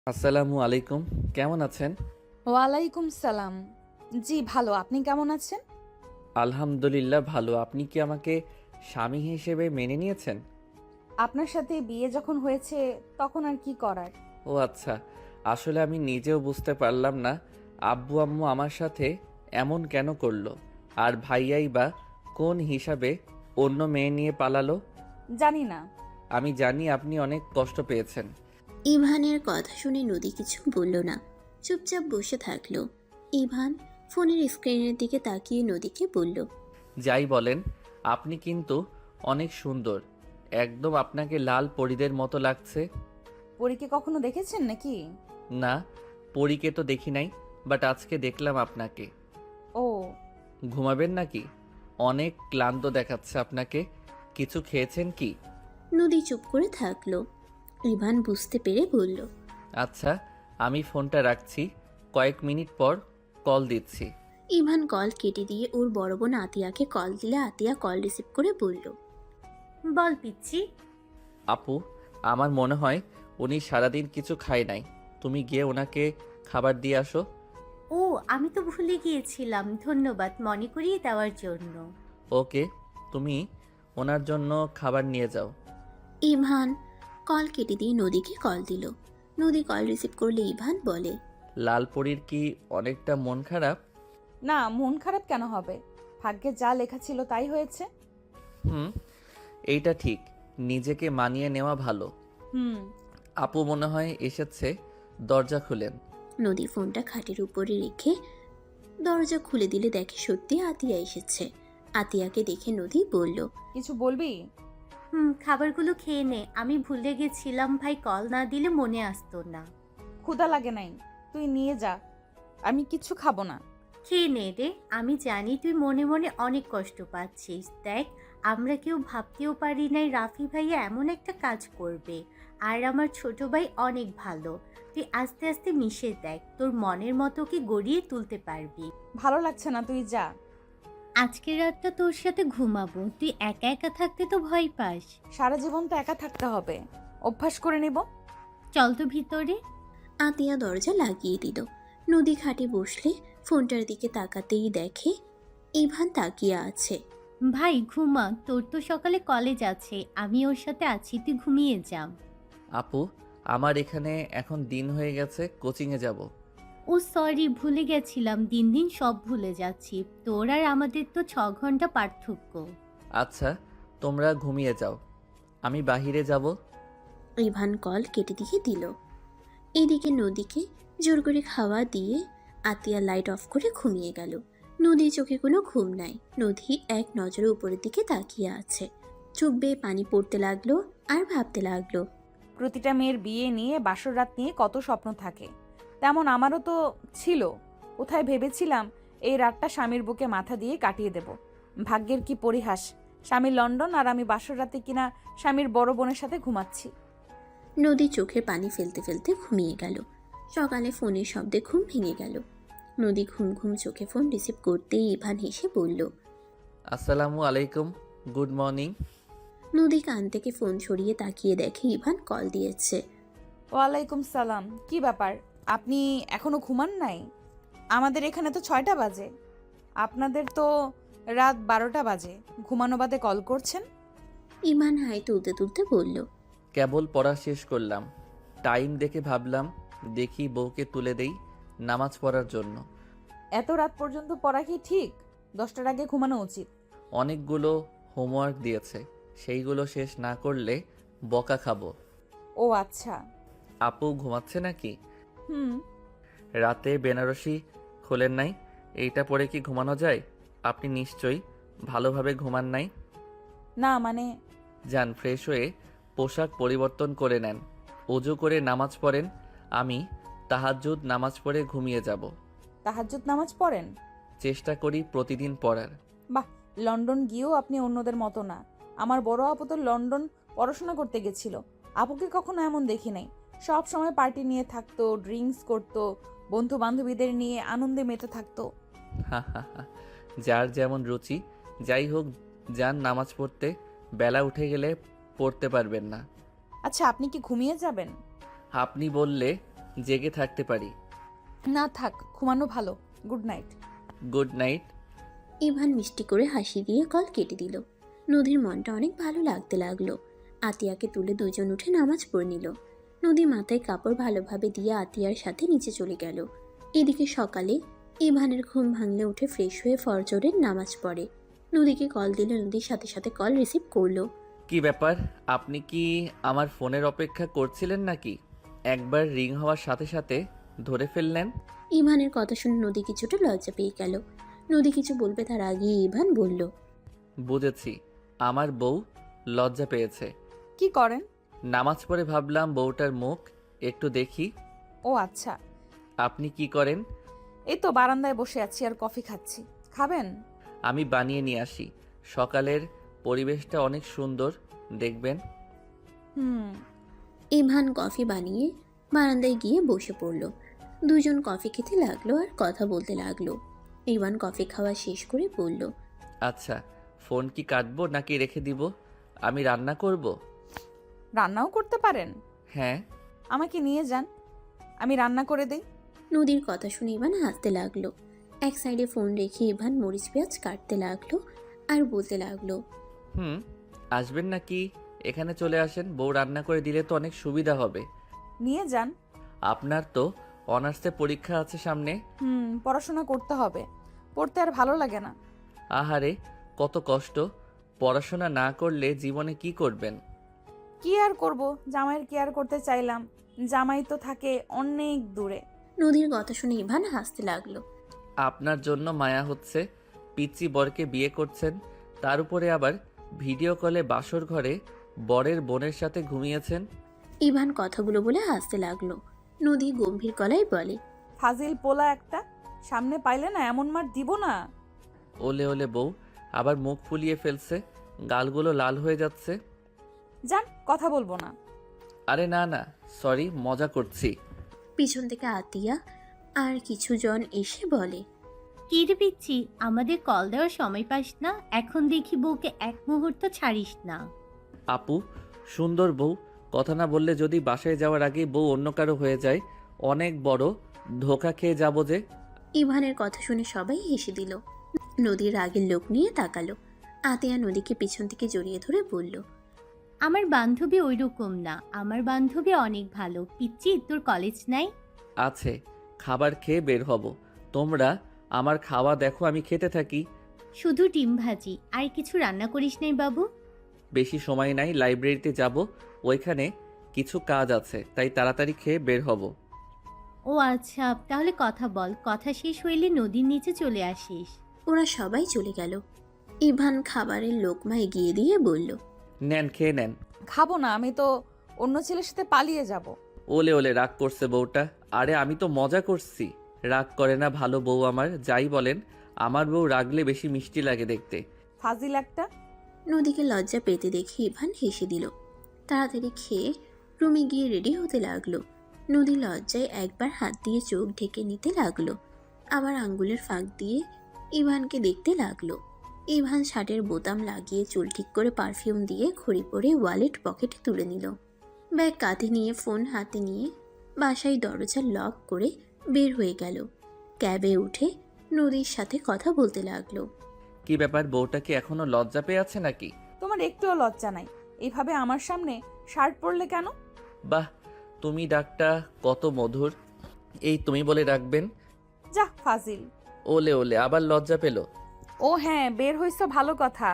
আসসালামু আলাইকুম। কেমন আছেন? ওয়ালাইকুম সালাম। জি ভালো, আপনি কেমন আছেন? আলহামদুলিল্লাহ ভালো। আপনি কি আমাকে স্বামী হিসেবে মেনে নিয়েছেন? আপনার সাথে বিয়ে যখন হয়েছে তখন আর কি করার। ও আচ্ছা। আসলে আমি নিজেও বুঝতে পারলাম না আব্বু আম্মু আমার সাথে এমন কেন করলো। আর ভাইয়াই বা কোন হিসাবে অন্য মেয়ে নিয়ে পালালো। জানি না। আমি জানি আপনি অনেক কষ্ট পেয়েছেন। ইভানের কথা শুনে নদী কিছু বলল না, চুপচাপ বসে থাকলো। ইভান ফোনের স্ক্রিনের দিকে তাকিয়ে নদীকে বলল, যাই বলেন, আপনি কিন্তু অনেক সুন্দর। একদম আপনাকে লাল পরীদের মতো লাগছে। পরীকে কখনো দেখেছেন নাকি? না, পরীকে তো দেখি নাই, বাট আজকে দেখলাম আপনাকে। ও, ঘুমাবেন নাকি? অনেক ক্লান্ত দেখাচ্ছে আপনাকে। কিছু খেয়েছেন কি? নদী চুপ করে থাকলো। ইভান বুঝতে পেরে বলল, আচ্ছা, আমি ফোনটা রাখছি, কয়েক মিনিট পর কল দিচ্ছি। ইভান কল কেটে দিয়ে ওর বড় বোন আতিয়াকে কল দিলে আতিয়া কল রিসিভ করে বলল, বল পিচ্ছি। আপু, আমার মনে হয় উনি সারাদিন কিছু খায় নাই। তুমি গিয়ে ওনাকে খাবার দিয়ে আসো। ও, আমি তো ভুলে গিয়েছিলাম, ধন্যবাদ মনে করিয়ে দেওয়ার জন্য। ওকে, তুমি ওনার জন্য খাবার নিয়ে যাও। ইভান কল কেটে দিয়ে নদীকে কল দিল। নদী কল রিসিভ করলে ইভান বলে, লালপরীর কি অনেকটা মন খারাপ? না, মন খারাপ কেন হবে? ভাগ্যে যা লেখা ছিল তাই হয়েছে। হুম, এইটা ঠিক। নিজেকে মানিয়ে নেওয়া ভালো। হুম। আপু মনে হয় এসেছে, দরজা খুলেন। নদী ফোনটা খাটের উপরে রেখে দরজা খুলে দিলে দেখে সত্যি আতিয়া এসেছে। আতিয়াকে দেখে নদী বলল, কিছু বলবি? খাবারগুলো খেয়ে নে, আমি ভুলে গেছিলাম, ভাই কল না দিলে মনে আসতো না। ক্ষুধা লাগে নাই, তুই নিয়ে যা। আমি কিচ্ছু খাবো না। খেয়ে নে রে, আমি জানি তুই মনে মনে অনেক কষ্ট পাচ্ছিস। দেখ, আমরা কেউ ভাবতেও পারি নাই রাফি ভাইয়া এমন একটা কাজ করবে। আর আমার ছোট ভাই অনেক ভালো। তুই আস্তে আস্তে মিশে দেখ, তোর মনের মতো কি গড়িয়ে তুলতে পারবি। ভালো লাগছে না, তুই যা। আজকের রাতটা তোর সাথে ঘুমাবো, তুই একা একা থাকতে তো ভয় পাস। সারা জীবন তো একা থাকতে হবে, অভ্যাস করে নিব। চল তো ভিতরে। আতিয়া দরজা লাগিয়ে দিল। নদী খাটে বসলে ফোনটার দিকে তাকাতেই দেখে ইভান তাকিয়ে আছে। ভাই ঘুমা, তোর তো সকালে কলেজ আছে, আমি ওর সাথে আছি, তুই ঘুমিয়ে যা। আপু, আমার এখানে এখন দিন হয়ে গেছে, কোচিংয়ে যাব। ও সরি, ভুলে গেছিলাম, দিন দিন সব ভুলে যাচ্ছি। তোর আর আমাদের তো 6 ঘন্টা পার্থক্য। আচ্ছা, তোমরা ঘুমিয়ে যাও, আমি বাহিরে যাব। ইভান কল কেটে দিয়ে দিল। এদিকে নদীকে জোর করে খাওয়া দিয়ে আতিয়া লাইট অফ করে ঘুমিয়ে গেল। নদী চোখে কোনো ঘুম নাই। নদী এক নজরে উপরের দিকে তাকিয়ে আছে। চোখ বেয়ে পানি পড়তে লাগলো আর ভাবতে লাগলো, প্রতিটা মেয়ের বিয়ে নিয়ে বাসর রাত নিয়ে কত স্বপ্ন থাকে, তেমন আমারও তো ছিল। কোথায় ভেবেছিলাম এই রাতটা স্বামীর বুকে মাথা দিয়ে কাটিয়ে দেব। ভাগ্যের কি পরিহাস, স্বামী লন্ডন আর আমি বাসর রাতে কিনা স্বামীর বড় বোনের সাথে ঘুমাচ্ছি। নদী চোখে পানি ফেলতে ফেলতে ঘুমিয়ে গেল। সকালে ফোনের শব্দে ঘুম ভেঙে গেল। নদী ঘুম ঘুম চোখে ফোন রিসিভ করতেই ইভান হেসে বলল, আসসালামু আলাইকুম, গুড মর্নিং। নদী কান থেকে ফোন সরিয়ে তাকিয়ে দেখে ইভান কল দিয়েছে। ওয়ালাইকুম সালাম। কি ব্যাপার, আপনি এখনো ঘুমান নাই? আমাদের এখানে তো 6টা বাজে, আপনাদের তো রাত 12টা বাজে। ঘুমানো বাদে কল করছেন? ইভান হাই তুলতে তুলতে বলল, কেবল পড়া শেষ করলাম, টাইম দেখে ভাবলাম দেখি বউকে তুলে দেই নামাজ পড়ার জন্য। এত রাত পর্যন্ত পড়া কি ঠিক? 10টার আগে ঘুমানো উচিত। অনেকগুলো হোমওয়ার্ক দিয়েছে, সেইগুলো শেষ না করলে বকা খাবো। ও আচ্ছা। আপু ঘুমাচ্ছে নাকি? হুম। রাতে বেনারসি খোলেন নাই, এইটা পরে কি ঘুমানো যায়? আপনি নিশ্চয়ই ভালোভাবে ঘুমান নাই। না মানে, যান ফ্রেশ হয়ে পোশাক পরিবর্তন করে নেন, অজু করে নামাজ পড়েন। আমি তাহাজ্জুদ নামাজ পড়ে ঘুমিয়ে যাব। তাহাজ্জুদ নামাজ পড়েন? চেষ্টা করি প্রতিদিন পড়ার। বাহ, লন্ডন গিয়েও আপনি অন্যদের মতো না। আমার বড় আপু তো লন্ডন পড়াশোনা করতে গেছিল। আপুকে কখনো এমন দেখি নাই। সব সময় পার্টি নিয়ে থাকতো, ড্রিঙ্কস করতো, বন্ধু বান্ধবীদের নিয়ে আনন্দে মেতে থাকতো। হা হা হা, যার যেমন রুচি। যাই হোক, যান নামাজ পড়তে, বেলা উঠে গেলে পড়তে পারবেন না। আচ্ছা, আপনি কি ঘুমিয়ে যাবেন? আপনি বললে জেগে থাকতে পারি। না থাক, ঘুমানো ভালো। Good night. Good night. ইভান মিষ্টি করে হাসি দিয়ে কল কেটে দিল। নদীর মনটা অনেক ভালো লাগতে লাগলো। আতিয়াকে তুলে দুজন উঠে নামাজ পড়ে নিল। নদী মাথায় কাপড় ভালোভাবে দিয়ে আতিয়ার সাথে নিচে চলে গেল। এদিকে সকালে ইভানের ঘুম ভাঙলে উঠে ফ্রেশ হয়ে ফজরের নামাজ পড়ে। নদীকে কল দিলে নদীর সাথে সাথে কল রিসিভ করলো। কি ব্যাপার, আপনি কি আমার ফোনের অপেক্ষা করছিলেন নাকি? একবার রিং হওয়ার সাথে সাথে ধরে ফেললেন। ইভানের কথা শুনে নদী কিছুটা লজ্জা পেয়ে গেল। নদী কিছু বলবে তার আগে ইভান বলল, বুঝেছি, আমার বউ লজ্জা পেয়েছে। কি করেন? নামাজ পড়ে ভাবলাম বউটার মুখ একটু দেখি। ও আচ্ছা। আপনি কি করেন? এই তো বারান্দায় বসে আছি আর কফি খাচ্ছি। খাবেন? আমি বানিয়ে নিয়ে আসি। সকালের পরিবেশটা অনেক সুন্দর, দেখবেন। হুম। ইভান কফি বানিয়ে বারান্দায় গিয়ে বসে পড়ল। দুজন কফি খেতে লাগলো আর কথা বলতে লাগলো। ইভান কফি খাওয়া শেষ করে বলল, আচ্ছা, ফোন কি কাটবো নাকি রেখে দিব? আমি রান্না করব। রান্নাও করতে পারেন? হ্যাঁ। আমাকে নিয়ে যান, আমি রান্না করে দেই। নদীর কথা শুনে ইভান হাসতে লাগলো। এক সাইডে ফোন রেখে ইভান মরিচ পেঁয়াজ কাটতে লাগলো আর বলতে লাগলো, আসবেন নাকি এখানে চলে আসেন, বউ রান্না করে দিলে তো অনেক সুবিধা হবে। নিয়ে যান। আপনার তো অনার্সে পরীক্ষা আছে সামনে। পড়াশোনা করতে হবে, পড়তে আর ভালো লাগে না। আহারে, কত কষ্ট। পড়াশোনা না করলে জীবনে কি করবেন? কি আর করব, জামাইয়ের কেয়ার করতে চাইলাম, জামাই তো থাকে অনেক দূরে। নদীর কথা শুনে ইভান হাসতে লাগলো। আপনার জন্য মায়া হচ্ছে, পিচ্চি বরকে বিয়ে করছেন, তার উপরে আবার ভিডিও কলে বাসর ঘরে বরের বোনের সাথে ঘুমিয়েছেন। ইভান কথাগুলো বলে হাসতে লাগলো। নদী গম্ভীর গলায় বলে, ফাজিল পোলা একটা, সামনে পাইলে না এমন মার দিব না। ওলে ওলে বউ, আবার মুখ ফুলিয়ে ফেলছে, গালগুলো লাল হয়ে যাচ্ছে। যান, কথা বলবো না। আরে না না, সরি, মজা করছি। পিছন থেকে আতিয়া আর কিছুজন এসে বলে, কি রে পিচ্ছি, আমাদের কল দেওয়ার সময় পাস না? এখন দেখি বউকে এক মুহূর্ত ছাড়িস না। আপু, সুন্দর বউ, কথা না বললে যদি বাসায় যাওয়ার আগেই বউ অন্য কারো হয়ে যায়, অনেক বড় ধোঁকা খেয়ে যাব যে। ইভানের কথা শুনে সবাই হেসে দিল। নদীর আগের লোক নিয়ে তাকালো। আতিয়া নদীকে পিছন থেকে জড়িয়ে ধরে বলল, আমার বান্ধবী ওই রকম না, আমার বান্ধবী অনেক ভালো। পিচ্ছি, তোর কলেজ নাই? আছে, খাবার খেয়ে বের হব। তোমরা আমার খাওয়া দেখো, আমি খেতে থাকি। শুধু ডিম ভাজি, আর কিছু রান্না করিস নাই বাবু? বেশি সময় নাই, লাইব্রেরিতে যাব, ওইখানে কিছু কাজ আছে, তাই তাড়াতাড়ি খেয়ে বের হব। ও আচ্ছা, তাহলে কথা বল, কথা শেষ হইলে নদীর নিচে চলে আসিস। ওরা সবাই চলে গেল। ইভান খাবারের লোকমা এগিয়ে দিয়ে বলল, নেন, খেয়ে নেন। খাবো না, আমি তো অন্য ছেলের সাথে পালিয়ে যাব। ওলে ওলে, রাগ করছে বউটা। আরে আমি তো মজা করছি, রাগ করে না ভালো বউ আমার। যাই বলেন, আমার বউ রাগলে বেশি মিষ্টি লাগে দেখতে। ফাজিল একটা। নদীকে লজ্জা পেতে দেখে ইভান হেসে দিল। তাড়াতাড়ি খেয়ে রুমে গিয়ে রেডি হতে লাগলো। নদী লজ্জায় একবার হাত দিয়ে চোখ ঢেকে নিতে লাগলো, আবার আঙ্গুলের ফাঁক দিয়ে ইভানকে দেখতে লাগলো। ইভান শার্টের বোতাম লাগিয়ে চুল ঠিক করে পারফিউম দিয়ে ঘড়ি পরে ওয়ালেট পকেটে তুলে নিল। ব্যাগ কাঁধে নিয়ে ফোন হাতে নিয়ে বাসায় দরজা লক করে বের হয়ে গেল। ক্যাবে উঠে নদীর সাথে কথা বলতে লাগলো। কি ব্যাপার, বউটা কি এখনো লজ্জা পেয়ে আছে নাকি? তোমার একটুও লজ্জা নাই, এইভাবে আমার সামনে শার্ট পরলে কেন? বাহ, তুমি ডাকটা কত মধুর। এই তুমি বলে ডাকবেন? যা ফাজিল। ওলে ওলে, আবার লজ্জা পেল। ও হ্যাঁ, বের হইছো ভালো কথা।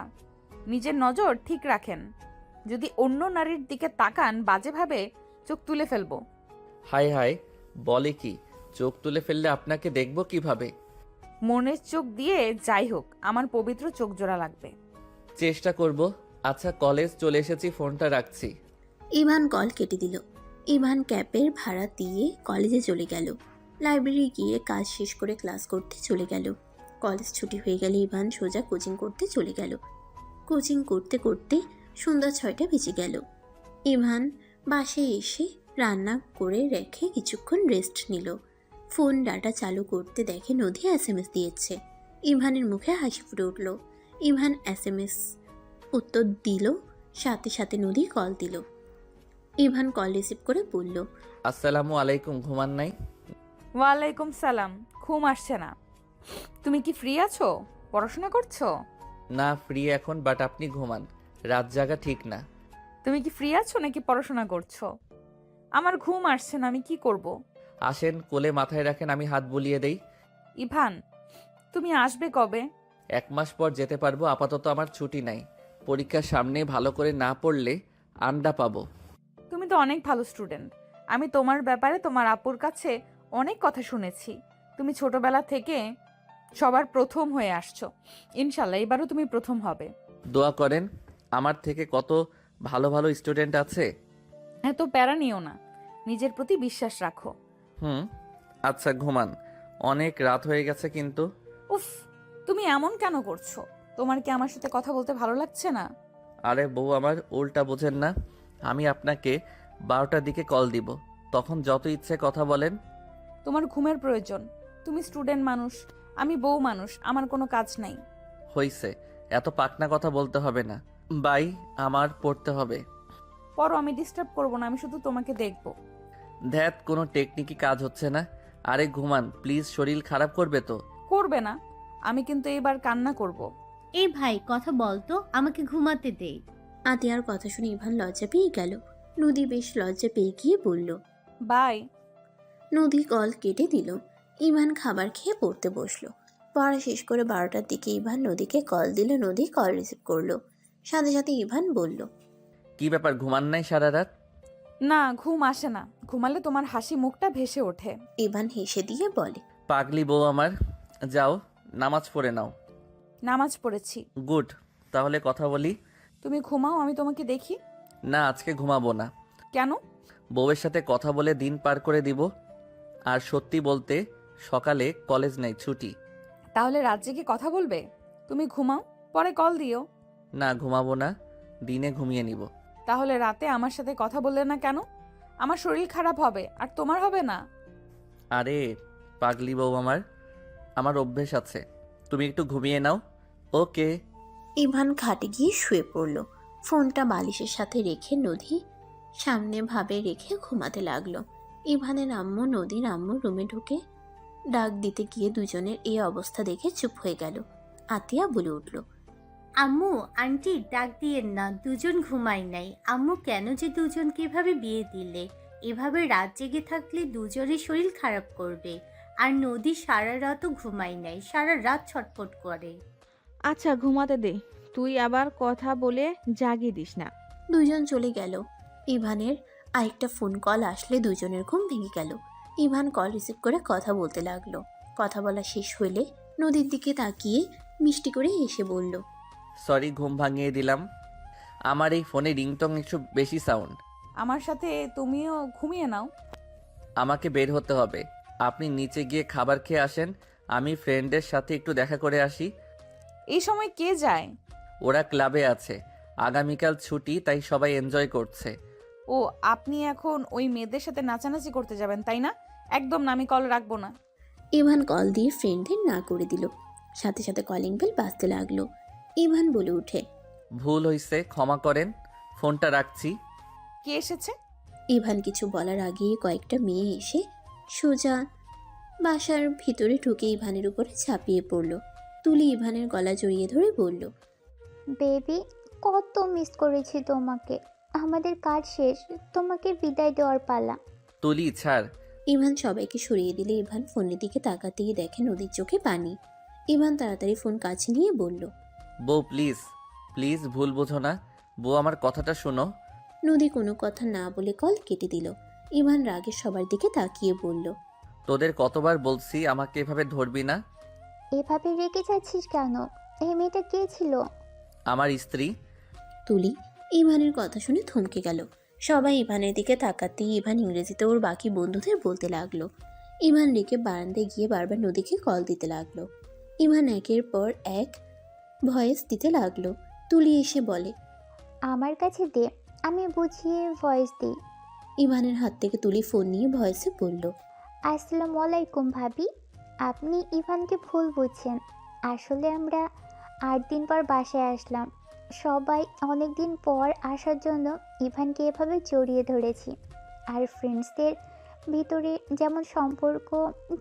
নিজের নজর ঠিক রাখেন, যদি অন্য নারীর দিকে তাকান বাজেভাবে চোখ তুলে ফেলবো। হায় হায়, বলে কি? চোখ তুলে ফেললে আপনাকে দেখবো কিভাবে? মনের চোখ দিয়ে যাই হোক, আমার পবিত্র চোখ জোড়া লাগবে। চেষ্টা করব। আচ্ছা, কলেজ চলে এসেছি, ফোনটা রাখছি। ইভান কল কেটে দিল। ইভান ক্যাপের ভাড়া দিয়ে কলেজে চলে গেল। লাইব্রেরি গিয়ে কাজ শেষ করে ক্লাস করতে চলে গেল। কলেজ ছুটি হয়ে গেলে ইভান সোজা কোচিং করতে চলে গেল। কোচিং করতে করতে সন্ধ্যা 6টা বেজে গেল। ইভান বাসায় এসে রান্না করে রেখে কিছুক্ষণ রেস্ট নিল। ফোন ডাটা চালু করতে দেখে নদী SMS দিয়েছে। ইভানের মুখে হাসি ফুটে উঠল। ইভান SMS উত্তর দিল, সাথে সাথে নদী কল দিল। ইভান কল রিসিভ করে বলল, আসসালামু আলাইকুম, ঘুমান নাই? ওয়ালাইকুম সালাম। ঘুম আসছে না। তুমি কি ফ্রি আছো? পড়াশোনা করছো? না, ফ্রি এখন, বাট আপনি ঘুমান। রাত জাগা ঠিক না। তুমি কি ফ্রি আছো নাকি পড়াশোনা করছো? আমার ঘুম আসছে না, আমি কি করব? আসেন, কোলে মাথায় রাখেন, আমি হাত বুলিয়ে দেই। ইভান, তুমি আসবে কবে? 1 মাস পর যেতে পারবো, আপাতত আমার ছুটি নাই। পরীক্ষার সামনে ভালো করে না পড়লে আন্ডা পাবো। তুমি তো অনেক ভালো স্টুডেন্ট। আমি তোমার ব্যাপারে তোমার আপুর কাছে অনেক কথা শুনেছি। তুমি ছোটবেলা থেকে সবার প্রথম হয়ে আসছো। ইনশাল্লাহ এবারও তুমি প্রথম হবে। দোয়া করেন। আমার থেকে কত ভালো ভালো স্টুডেন্ট আছে। এত প্যারা নিও না, নিজের প্রতি বিশ্বাস রাখো। হুম, আচ্ছা ঘুমান। অনেক রাত হয়ে গেছে কিন্তু। উফ, তুমি এমন কেন করছো? তোমার কি আমার সাথে কথা বলতে ভালো লাগছে না? আরে বউ আমার, উল্টা বোঝেন না। আমি আপনাকে 12টার দিকে কল দিব, তখন যত ইচ্ছে কথা বলেন। তোমার ঘুমের প্রয়োজন। তুমি স্টুডেন্ট মানুষ, আমি বউ মানুষ, আমার কোনো কাজ নাই। হইছে, এত পাকনা কথা বলতে হবে না। বাই, আমার পড়তে হবে। পরও আমি ডিস্টার্ব করবো না, আমি শুধু তোমাকে দেখবো। ধ্যাত, কোনো টেকনিকই কাজ হচ্ছে না। আরে ঘুমান প্লিজ, শরীর খারাপ করবে তো। করবে না, আমি কিন্তু এবার কান্না করব। এই ভাই কথা বলতো, আমাকে ঘুমাতে দে। আতিয়ার কথা শুনে ইভান লজ্জা পেয়ে গেল। নদী বেশ লজ্জা পেয়ে গিয়ে বলল। বাই। নদী কল কেটে দিল। ইভান খাবার খেয়ে পড়তে বসলো। পড়া শেষ করে 12টার দিকে ইভান নদীকে কল দিল। নদী কল রিসিভ করলো। সাথে সাথে ইভান বলল। কি ব্যাপার, ঘুমান নাই সারা রাত? না, ঘুম আসে না। ঘুমালে তোমার হাসি মুখটা ভেসে ওঠে। ইভান হেসে দিয়ে বলে। পাগলি বউ আমার, যাও নামাজ পড়ে নাও। নামাজ পড়েছি। গুড, তাহলে কথা বলি। তুমি ঘুমাও, আমি তোমাকে দেখি। না, আজকে ঘুমাবো না। কেন? বউয়ের সাথে কথা বলে দিন পার করে দিব। আর সত্যি বলতে, সকালে কলেজ নেই, ছুটি। তাহলে রাত জেগে কথা বলবে? তুমি ঘুমাও, পরে কল দিও। না, ঘুমাবো না, দিনে ঘুমিয়ে নিব। তাহলে রাতে আমার সাথে কথা বললে না কেন? আমার শরীর খারাপ হবে, আর তোমার হবে না। আরে পাগলি বউ আমার, আমার অভ্যেস আছে। তুমি একটু ঘুমিয়ে নাও। ওকে। ইভান খাটে গিয়ে শুয়ে পড়ল। ফোনটা বালিশের সাথে রেখে নদী সামনে ভাবে রেখে ঘুমাতে লাগলো। ইভানের আম্মু নদীর আম্মু রুমে ঢুকে ডাক দিতে গিয়ে দুজনের এই অবস্থা দেখে চুপ হয়ে গেল। আতিয়া বলে উঠল। আম্মু, আন্টি ডাক দিয়েন না, দুজন ঘুমাই নাই। আম্মু, কেন যে দুজনকে এভাবে বিয়ে দিলে? এভাবে রাত জেগে থাকলে দুজনের শরীর খারাপ করবে। আর নদী সারা রাতও ঘুমাই নাই, সারা রাত ছটফট করে। আচ্ছা ঘুমাতে দে, তুই আবার কথা বলে জাগিয়ে দিস না। দুজন চলে গেল। ইভানের আরেকটা ফোন কল আসলে দুজনের ঘুম ভেঙে গেল। ইভান কল রিসিভ করে কথা বলতে লাগলো। কথা বলা শেষ হলে নদীর দিকে তাকিয়ে মিষ্টি করে এসে বলল। সরি, ঘুম ভাঙিয়ে দিলাম। আমার এই ফোনে রিংটং একটু বেশি সাউন্ড। আমার সাথে তুমিও ঘুমিয়ে নাও। আমাকে বের হতে হবে। আপনি নিচে গিয়ে খাবার খেয়ে আসেন, আমি ফ্রেন্ডের সাথে একটু দেখা করে আসি। এই সময় কে যায়? ওরা ক্লাবে আছে, আগামীকাল ছুটি, তাই সবাই এনজয় করছে। ও, আপনি এখন ওই মেয়েদের সাথে নাচানাচি করতে যাবেন তাই না? একদম না, আমি কল রাখবো না। ইভান কল দিয়ে ফ্রেন্ডদের না করে দিল। সাথে সাথে কলিং বেল বাজতে লাগলো। ইভান বলে উঠে। ভুল হইছে, ক্ষমা করেন, ফোনটা রাখছি। কে এসেছে? ইভান কিছু বলার আগেই কয়েকটা মেয়ে এসে সোজা বাসার ভিতরে ঢুকে ইভানের উপরে ঝাঁপিয়ে পড়ল। তুলি ইভানের গলা জড়িয়ে ধরে বলল। বেবি, কত মিস করেছি তোমাকে। আমাদের কাজ শেষ, তোমাকে বিদায় দেওয়ার পালা। তুলি ছাড়। ইভান সবাইকে সরিয়ে দিলে ইভান ফোনের দিকে তাকাতেই দেখে নদীর চোখে পানি। ইভান তাড়াতাড়ি ফোন কাছে নিয়ে বলল। বউ প্লিজ, প্লিজ ভুল বোঝো না। বউ আমার কথাটা শোনো। নদী কোনো কথা না বলে কল কেটে দিল। ইভান রাগে সবার দিকে তাকিয়ে বলল। তোদের কতবার বলছি আমাকে এভাবে ধরবি না। এভাবে রেগে যাচ্ছিস কেন? এই মেয়েটা কে ছিল? আমার স্ত্রী। তুলি ইভানের কথা শুনে থমকে গেল। সবাই ইভানের দিকে তাকাতেই ইভান ইংরেজিতে ওর বাকি বন্ধুদের বলতে লাগলো। ইভান রেগে বারান্দায় গিয়ে বারবার নদীকে কল দিতে লাগলো। ইভান একের পর এক ভয়েস দিতে লাগলো। তুলি এসে বলে। আমার কাছে দে, আমি বুঝিয়ে ভয়েস দিই। ইভানের হাত থেকে তুলি ফোন নিয়ে ভয়েসে বলল। আসসালামু আলাইকুম ভাবি, আপনি ইভানকে ভুল বুঝছেন। আসলে আমরা 8 দিন পর বাসায় আসলাম। সবাই অনেক দিন পর আসার জন্য ইভানকে এভাবে জড়িয়ে ধরেছি। আর ফ্রেন্ডসদের ভিতরে যেমন সম্পর্ক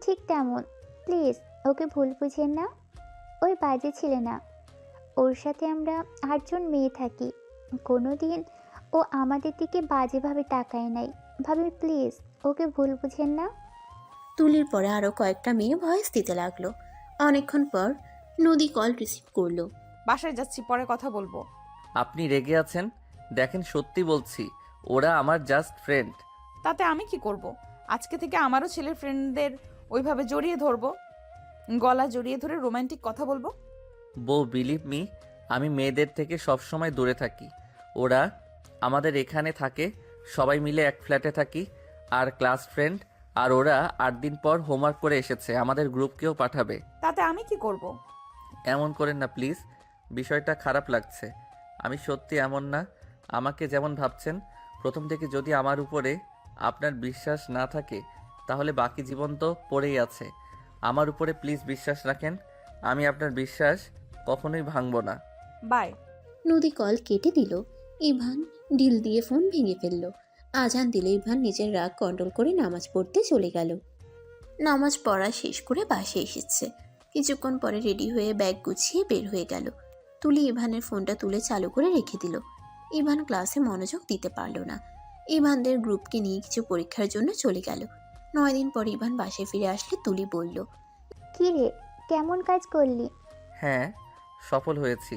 ঠিক তেমন। প্লিজ ওকে ভুল বুঝেন না। ওই বাজে ছেলে না। ওর সাথে আমরা 8জন মেয়ে থাকি। কোনো দিন ও আমাদের দিকে বাজেভাবে তাকায় নাই। ভাবি প্লিজ ওকে ভুল বুঝেন না। তুলির পরে আরও কয়েকটা মেয়ে ভয়েস দিতে লাগলো। অনেকক্ষণ পর নদী কল রিসিভ করলো। বাসায় যাচ্ছি, পরে কথা বলবো। আপনি রেগে আছেন? দেখেন, সত্যি বলছি, ওরা আমার জাস্ট ফ্রেন্ড। তাতে আমি কি করব? আজকে থেকে আমারও ছেলের ফ্রেন্ডদের ওইভাবে জড়িয়ে ধরবো, গলা জড়িয়ে ধরে রোমান্টিক কথা বলবো। বউ, বিলিভ মি, আমি মেয়েদের থেকে সবসময় দূরে থাকি। ওরা আমাদের এখানে থাকে, সবাই মিলে এক ফ্ল্যাটে থাকি, আর ক্লাস ফ্রেন্ড। আর ওরা 8 দিন পর হোমওয়ার্ক করে এসেছে, আমাদের গ্রুপকেও পাঠাবে। তাতে আমি কি করব? এমন করেন না প্লিজ, বিষয়টা খারাপ লাগছে। আমি সত্যি এমন না, আমাকে যেমন ভাবছেন। প্রথম থেকে যদি আমার উপরে আপনার বিশ্বাস না থাকে, তাহলে বাকি জীবন তো পড়েই আছে। আমার উপরে প্লিজ বিশ্বাস রাখেন, আমি আপনার বিশ্বাস কখনোই ভাঙব না। বাই। নদী কল কেটে দিল। ইভান ঢিল দিয়ে ফোন ভেঙে ফেলল। আজান দিলে ইভান নিজের রাগ কন্ট্রোল করে নামাজ পড়তে চলে গেল। নামাজ পড়া শেষ করে বাসে এসেছে। কিছুক্ষণ পরে রেডি হয়ে ব্যাগ গুছিয়ে বের হয়ে গেল। তুলি ইভানের ফোনটা তুলে চালু করে রেখে দিল। ইভান ক্লাসে মনোযোগ দিতে পারল না। ইভানদের গ্রুপকে নিয়ে কিছু পরীক্ষার জন্য চলে গেল। 9 দিন পর ইভান বাসে ফিরে আসলে তুলি বলল, কী রে, কেমন কাজ করলি? হ্যাঁ, সফল হয়েছি।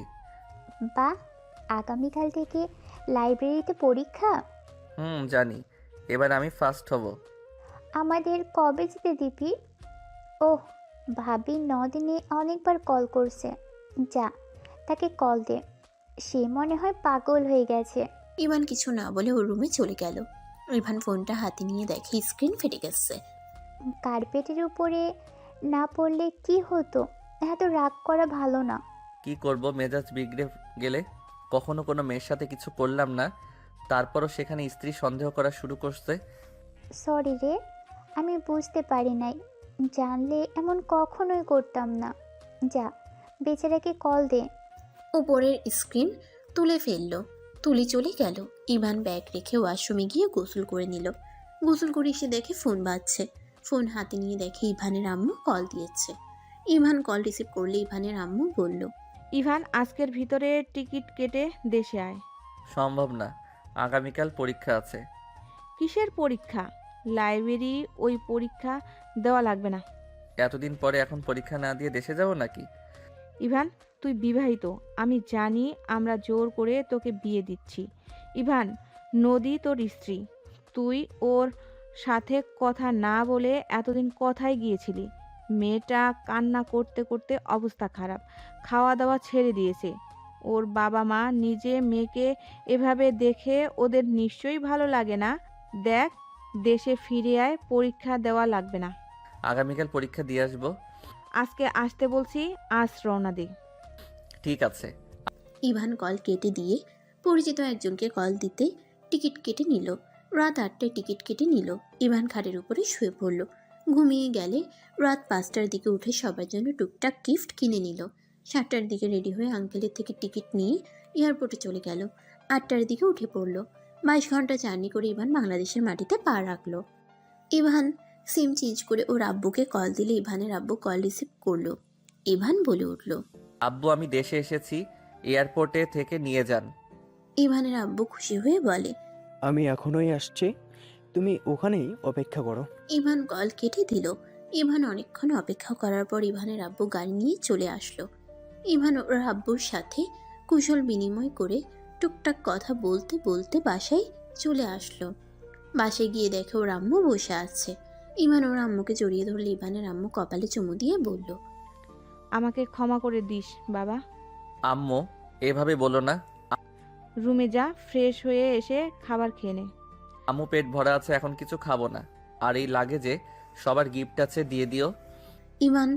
বাহ, আগামীকাল থেকে লাইব্রেরিতে পরীক্ষা? জানি, এবার আমি ফার্স্ট হব। আমাদের কবে যেতে দিবি? ওহ, ভাবি 9 দিনে অনেকবার কল করছে। যা, তাকে কল দে। সে মনে হয় পাগল হয়ে গেছে। ইভান কিছু না বলে ওর রুমে চলে গেল। ইভান ফোনটা হাতে নিয়ে দেখে স্ক্রিন ফেটে গেছে। কার্পেটের উপরে না পড়লে কি হতো? এত রাগ করা ভালো না। কি করব, মেজাজ বিগড়ে গেলে। কখনো কোনো মেয়ের সাথে কিছু করলাম না, তারপরও সেখানে স্ত্রী সন্দেহ করা শুরু করছে। সরি রে, আমি বুঝতে পারি নাই। জানলে এমন কখনোই করতাম না। যা, বেচারাকে কল দে। উপরের স্ক্রিন তুলে ফেললো। তুলি চলে গেল। ইভান ব্যাগ রেখে ওয়াশরুমে গিয়ে গোসল করে নিল। গোসল করে এসে দেখে ফোন বাজছে। ফোন হাতে নিয়ে দেখে ইভানের আম্মু কল দিয়েছে। ইভান কল রিসিভ করলে ইভানের আম্মু বলল, ইভান, আজকের ভিতরে টিকিট কেটে দেশে আয়। সম্ভব না, আগামীকাল পরীক্ষা আছে। কিসের পরীক্ষা? লাইব্রেরি, ওই পরীক্ষা দেওয়া লাগবে না। এতদিন পরে এখন পরীক্ষা না দিয়ে দেশে যাব নাকি? ইভান, তুই বিবাহিত, আমি জানি। আমরা জোর করে তোকে বিয়ে দিচ্ছি। ইভান, নদী তোর স্ত্রী। তুই ওর সাথে কথা না বলে এতদিন কোথায় গিয়েছিলি? মেয়েটা কান্না করতে করতে অবস্থা খারাপ, খাওয়া দাওয়া ছেড়ে দিয়েছে। ওর বাবা মা নিজে মেয়েকে এভাবে দেখে ওদের নিশ্চয়ই ভালো লাগে না। দেখ, দেশে ফিরে আয়, পরীক্ষা দেওয়া লাগবে না। আগামীকাল পরীক্ষা দিয়ে আসবো। আজকে আসতে বলছি, আজ রওনা দে। ঠিক আছে। ইভান কল কেটে দিয়ে পরিচিত একজনকে কল দিতে টিকিট কেটে নিল। রাত 8টায় টিকিট কেটে নিল। ইভান খাটের উপরে শুয়ে পড়ল। ঘুমিয়ে গেলে রাত 5টার দিকে উঠে সবার জন্য টুকটাক গিফট কিনে নিল। 7টার দিকে রেডি হয়ে আঙ্কেলের থেকে টিকিট নিয়ে এয়ারপোর্টে চলে গেল। 8টার দিকে উঠে পড়ল। 22 ঘন্টা জার্নি করে ইভান বাংলাদেশের মাটিতে পা রাখলো। ইভান সিম চেঞ্জ করে ওর আব্বুকে কল দিলে ইভানের আব্বু কল রিসিভ করলো। ইভান বলে উঠল, আব্বু, আমি দেশে এসেছি, এয়ারপোর্টে থেকে নিয়ে যান। ইভানের আব্বু খুশি হয়ে বলে, আমি এখনই আসছি, তুমি ওখানেই অপেক্ষা করো। ইভান কল কেটে দিল। ইভান অনেকক্ষণ অপেক্ষা করার পর ইভানের আব্বু গাড়ি নিয়ে চলে আসলো। ইভান ওর আব্বুর সাথে কুশল বিনিময় করে টুকটাক কথা বলতে বলতে বাসায় চলে আসলো। বাসায় গিয়ে দেখে ওর আম্মু বসে আছে। ইভান ওর আম্মুকে জড়িয়ে ধরলে ইভানের আম্মু কপালে চুমু দিয়ে বলল, আমাকে ক্ষমা করে দিস বাবা। আম্মু, এভাবে বলো না। রুমে যা, ফ্রেশ হয়ে এসে খাবার খেয়ে নে। আম্মু, পেট ভরা আছে, এখন কিছু খাবো না। আর এই লাগেজে সবার গিফট আছে, দিয়ে দিও। ইভান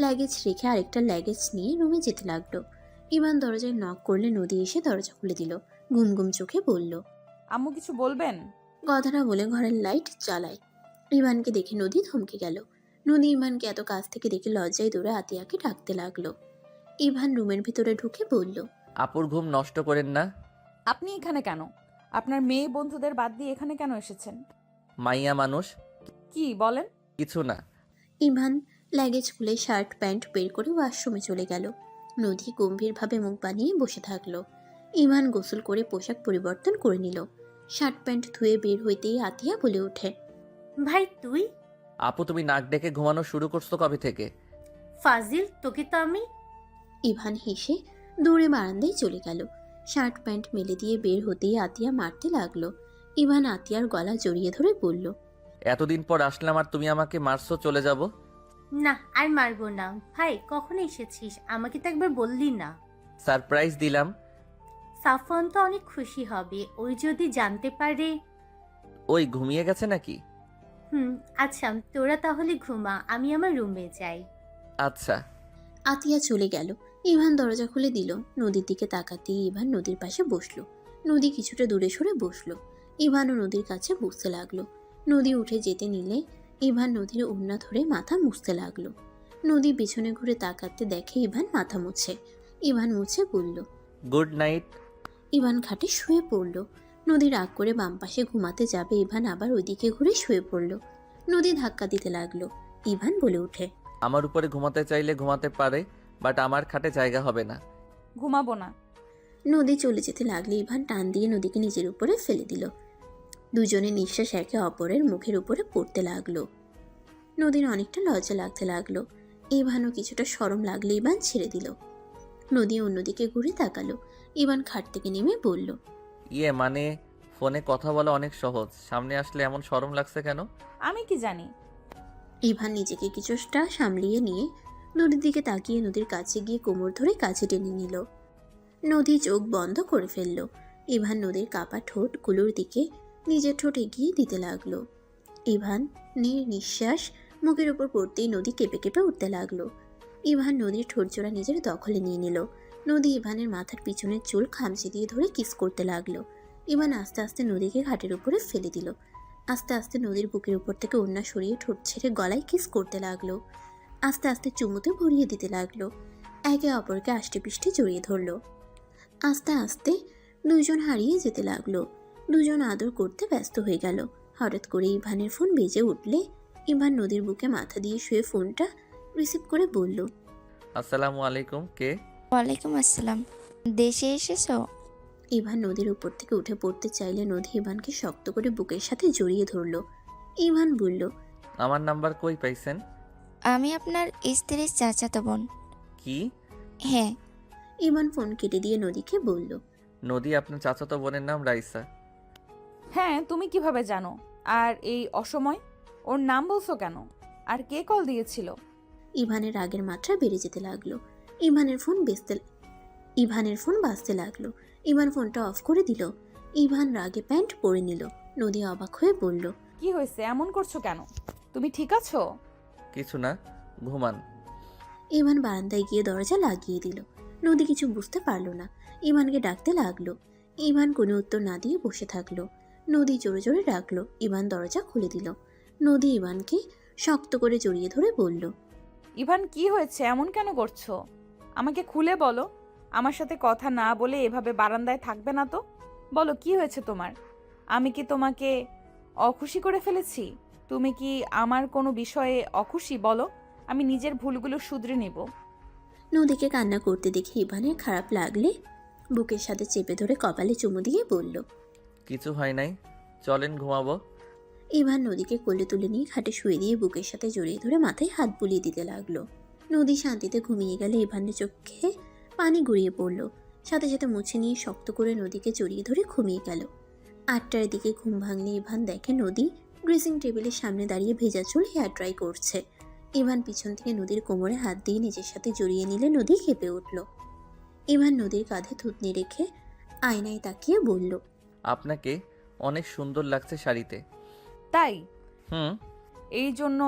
লাগেজ রেখে আরেকটা লাগেজ নিয়ে রুমে যেতে লাগলো। ইভান দরজায় নক করলে নদী এসে দরজা খুলে দিল। ঘুম ঘুম চোখে বলল, আম্মু কিছু বলবেন? কথাটা বলে ঘরের লাইট জ্বালায়। ইভানকে দেখে নদী থমকে গেল। নদী ইভানকে এত কাছ থেকে দেখে লজ্জায় দৌড়ে আতিয়াকে ডাকতে লাগলো। ইভান রুমের ভিতরে ঢুকে বলল, আপুর ঘুম নষ্ট করেন না। আপনি এখানে কেন? আপনার মেয়ে বন্ধুদের বাদ দিয়ে এখানে কেন এসেছেন? মাইয়া মানুষ, কি বলেন? কিছু না। ইভান লাগেজ খুলে শার্ট প্যান্ট বের করে ওয়াশরুমে চলে গেল। নদী গম্ভীরভাবে মুখ বানিয়ে বসে থাকলো। ইভান গোসল করে পোশাক পরিবর্তন করে নিল। শার্ট প্যান্ট ধুয়ে বের হইতেই আতিয়া বলে ওঠে, ভাই তুই? আপু তুমি নাক ডেকে ঘুমানো শুরু করছো কবে থেকে? ফাজিল, তোকে তো আমি। ইভান হেসে দৌড়ে বারান্দায় চলে গেল। শার্ট প্যান্ট মেলে দিয়ে বের হতেই আতিয়া মারতে লাগলো। ইভান আতিয়ার গলা জড়িয়ে ধরে বলল, এতদিন পর আসলাম আর তুমি আমাকে মারছো, চলে যাব? না আর মারবো না। ভাই কখন এসেছিস, আমাকে তো একবার বললি না। সারপ্রাইজ দিলাম। সাফওয়ান তো অনেক খুশি হবে, ওই যদি জানতে পারে। ওই ঘুমিয়ে গেছে নাকি? আচ্ছা তোরা তাহলে ঘুমা, আমি আমার রুমে যাই। আচ্ছা। আতিয়া চলে গেল। ইভান দরজা খুলে দিল। নদীর দিকে তাকাতেই ইভান নদীর পাশে বসলো। নদী কিছুটা দূরে সরে বসলো। ইভানও নদীর কাছে বসতে লাগলো। নদী উঠে যেতে নিলে ইভান নদীর ওড়না ধরে মাথা মুছতে লাগলো। নদী পিছনে ঘুরে তাকাতে দেখে ইভান মাথা মুছে। ইভান মুছে বলল, গুড নাইট। ইভান খাটে শুয়ে পড়ল। নদী রাগ করে বাম পাশে ঘুমাতে যাবে, ইভান আবার ওইদিকে ঘুরে শুয়ে পড়ল। নদী ধাক্কা দিতে লাগলো। ইভান বলে ওঠে, আমার উপরে ঘুমাতে চাইলে ঘুমাতে পারে, বাট আমার খাটে জায়গা হবে না। ঘুমাবো না। নদী চলে যেতে লাগলে ইভান টান দিয়ে নদীকে নিজের উপরে ফেলে দিল। দুজনে নিঃশ্বাস একে অপরের মুখের উপরে পড়তে লাগলো। নদীর অনেকটা লজ্জা লাগতে লাগলো। ইভানও কিছুটা শরম লাগলে ইভান ছেড়ে দিল। নদী অন্যদিকে ঘুরে তাকালো। ইভান খাট থেকে নেমে বলল, মানে ফোনে কথা বলা অনেক সহজ, সামনে আসলে এমন শরম লাগছে কেন? আমি কি জানি। ইভান নিজেকে কিছুটা সামলিয়ে নিয়ে নদীর দিকে তাকিয়ে নদীর কাছে গিয়ে কোমর ধরে কাছে টেনে নিল। নদী চোখ বন্ধ করে ফেলল। ইভান নদীর কাপা ঠোঁটগুলোর দিকে নিজের ঠোঁট এগিয়ে দিতে লাগলো। ইভান নিঃশ্বাস মুখের উপর পড়তেই নদী কেঁপে কেঁপে উঠতে লাগলো। ইভান নদীর ঠোঁটজোড়া নিজের দখলে নিয়ে নিল। নদী ইভানের মাথার পিছনের চুল খামচে দিয়ে ধরে কিস করতে লাগলো। ইভান আস্তে আস্তে নদীকে ঘাটের উপরে ফেলে দিল। আস্তে আস্তে নদীর বুকের উপর থেকে ওড়না সরিয়ে ঠোঁট ছেড়ে গলায় কিস করতে লাগলো। আস্তে আস্তে চুমুতে ভরিয়ে দিতে লাগলো। একে অপরকে আষ্টে পিষ্টে জড়িয়ে ধরলো। আস্তে আস্তে দুজন হারিয়ে যেতে লাগলো। দুজন আদর করতে ব্যস্ত হয়ে গেল। হঠাৎ করে ইভানের ফোন বেজে উঠলে ইভান নদীর বুকে মাথা দিয়ে শুয়ে ফোনটা রিসিভ করে বলল, আসসালামু আলাইকুম। কে? ওয়ালাইকুম আসসালাম। দেশে এসেছো? ইভান নদীর উপর থেকে উঠে পড়তে চাইলে নদী ইভানকে শক্ত করে বুকের সাথে জড়িয়ে ধরল। ইভান বলল, আমার নাম্বার কই পাইছেন? আমি আপনার স্ত্রীর চাচাতো বোন। কি? হ্যাঁ। ইভান ফোন কেটে দিয়ে নদীকে বলল, নদী, আপনার চাচাতো বোনের নাম রাইসা। হ্যাঁ, তুমি কিভাবে জানো? আর এই অসময় ওর নাম বলছো কেন? আর কে কল দিয়েছিল? ইভানের রাগের মাত্রা বেড়ে যেতে লাগলো। ইভানের ফোন বাজতে লাগলো। ইভান ফোনটা অফ করে দিল। ইভান রাগে প্যান্ট পরে নিল। নদী অবাক হয়ে বলল, কি হয়েছে, এমন করছো কেন? তুমি ঠিক আছো? কিছু না, ঘুমান। ইভান বারান্দায় গিয়ে দরজা লাগিয়ে দিল। নদী কিছু বুঝতে পারল না। ইভানকে ডাকতে লাগলো। ইভান কোনো উত্তর না দিয়ে বসে থাকলো। নদী জোরে জোরে ডাকলো। ইভান দরজা খুলে দিল। নদী ইভানকে শক্ত করে জড়িয়ে ধরে বলল, ইভান কি হয়েছে, এমন কেন করছো? আমাকে খুলে বলো। আমার সাথে কথা না বলে এভাবে বারান্দায় থাকবে না তো। বলো কি হয়েছে তোমার? আমি কি তোমাকে অখুশি করে ফেলেছি? তুমি কি আমার কোনো বিষয়ে অখুশি? বলো, আমি নিজের ভুলগুলো শুধরে নেব। নদীকে কান্না করতে দেখে ইভানের খারাপ লাগলে বুকের সাথে চেপে ধরে কপালে চুমু দিয়ে বলল, কিছু হয় নাই, চলেন ঘুমাবো। ইভান নদীকে কোলে তুলে নিয়ে খাটে শুয়ে দিয়ে বুকের সাথে জড়িয়ে ধরে মাথায় হাত বুলিয়ে দিতে লাগলো। নদী শান্তিতে ঘুমিয়ে গেলে ইভানের চোখে পানি গড়িয়ে পড়ল। সাথে সাথে মুছে নিয়ে শক্ত করে নদীকে জড়িয়ে ধরে ঘুমিয়ে গেল। 8টার দিকে ঘুম ভাঙলে ইভান দেখে নদী ড্রেসিং টেবিলের সামনে দাঁড়িয়ে ভেজা চুল হেয়ার ড্রাই করছে। ইভান পিছন থেকে নদীর কোমরে হাত দিয়ে নিজের সাথে জড়িয়ে নিলে নদী কেঁপে উঠল। ইভান নদীর কাঁধে থুতনি রেখে আয়নায় তাকিয়ে বলল, আপনাকে অনেক সুন্দর লাগছে শাড়িতে। তাই? হুম। এই জন্য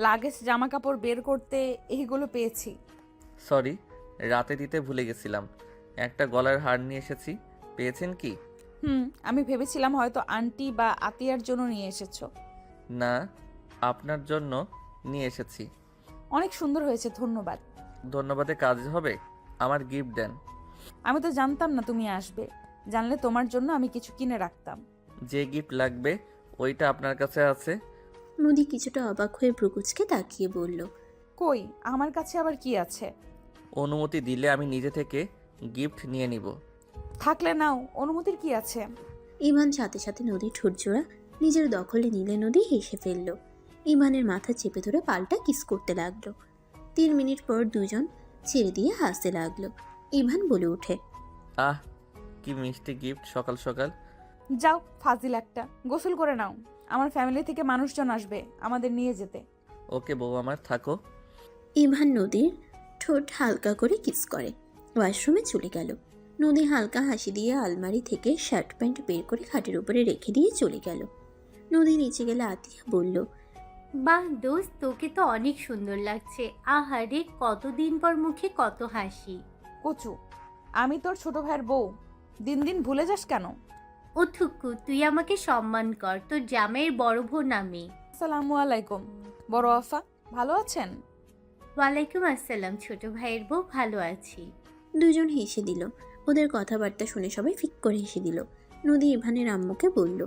লাগেজ জামা কাপড় বের করতে এইগুলো পেয়েছি। সরি, রাতে দিতে ভুলে গেছিলাম। একটা গলার হার নিয়ে এসেছি, পেয়েছেন কি? আমি ভেবেছিলাম হয়তো আন্টি বা আতিয়ার জন্য নিয়ে এসেছো। না, আপনার জন্য নিয়ে এসেছি। অনেক সুন্দর হয়েছে, ধন্যবাদ। ধন্যবাদে কাজ হবে, আমার গিফট দেন। আমি তো জানতাম না তুমি আসবে। জানলে তোমার জন্য আমি কিছু কিনে রাখতাম। যে গিফট লাগবে ওইটা আপনার কাছে আছে, নদী কিছুটা অবাক হয়ে ভ্রুকুচকে তাকিয়ে বলল, কই আমার কাছে আবার কি আছে? অনুমতি দিলে আমি নিজে থেকে গিফট নিয়ে নিব। থাকলে নাও, অনুমতির কি আছে? ইভান সাথে সাথে নদীর ঠোঁটজোড়া নিজের দখলে নিলে নদী হেসে ফেলল। ইভানের মাথা চেপে ধরে পাল্টা কিস করতে লাগলো। 3 মিনিট পর দুজন ছেড়ে দিয়ে হাসতে লাগলো। ইভান বলে ওঠে, আহ, কি মিষ্টি গিফট সকাল সকাল। যাও ফাজিল একটা, গোসল করে নাও। আমার ফ্যামিলি থেকে মানুষজন আসবে আমাদের নিয়ে যেতে। ওকে বউ আমার, থাকো। ইভান নদীর ঠোঁট হালকা করে কিস করে ওয়াশরুমে চলে গেল। নদী হালকা হাসি দিয়ে আলমারি থেকে শার্ট প্যান্ট বের করে খাটের উপরে রেখে দিয়ে চলে গেল। নদী নিচে গেলে আতিয়া বলল, বাহ দোস্ত, তোকে তো অনেক সুন্দর লাগছে। আহারে, কতদিন পর মুখে কত হাসি। কচু, আমি তোর ছোট ভাইয়ের বউ, দিন দিন ভুলে যাস কেন? ও থুকু, তুই আমাকে সম্মান কর, তোর জামাইয়ের বড় বোন আমি। আসসালামু আলাইকুম। বড় আফা, ভালো আছেন? ওয়ালাইকুম আসসালাম ছোট ভাইয়ের বউ, ভালো আছি। দুজন হেসে দিল। ওদের কথাবার্তা শুনে সবাই ফিক করে হেসে দিল। নদী ইভানের আম্মুকে বলল,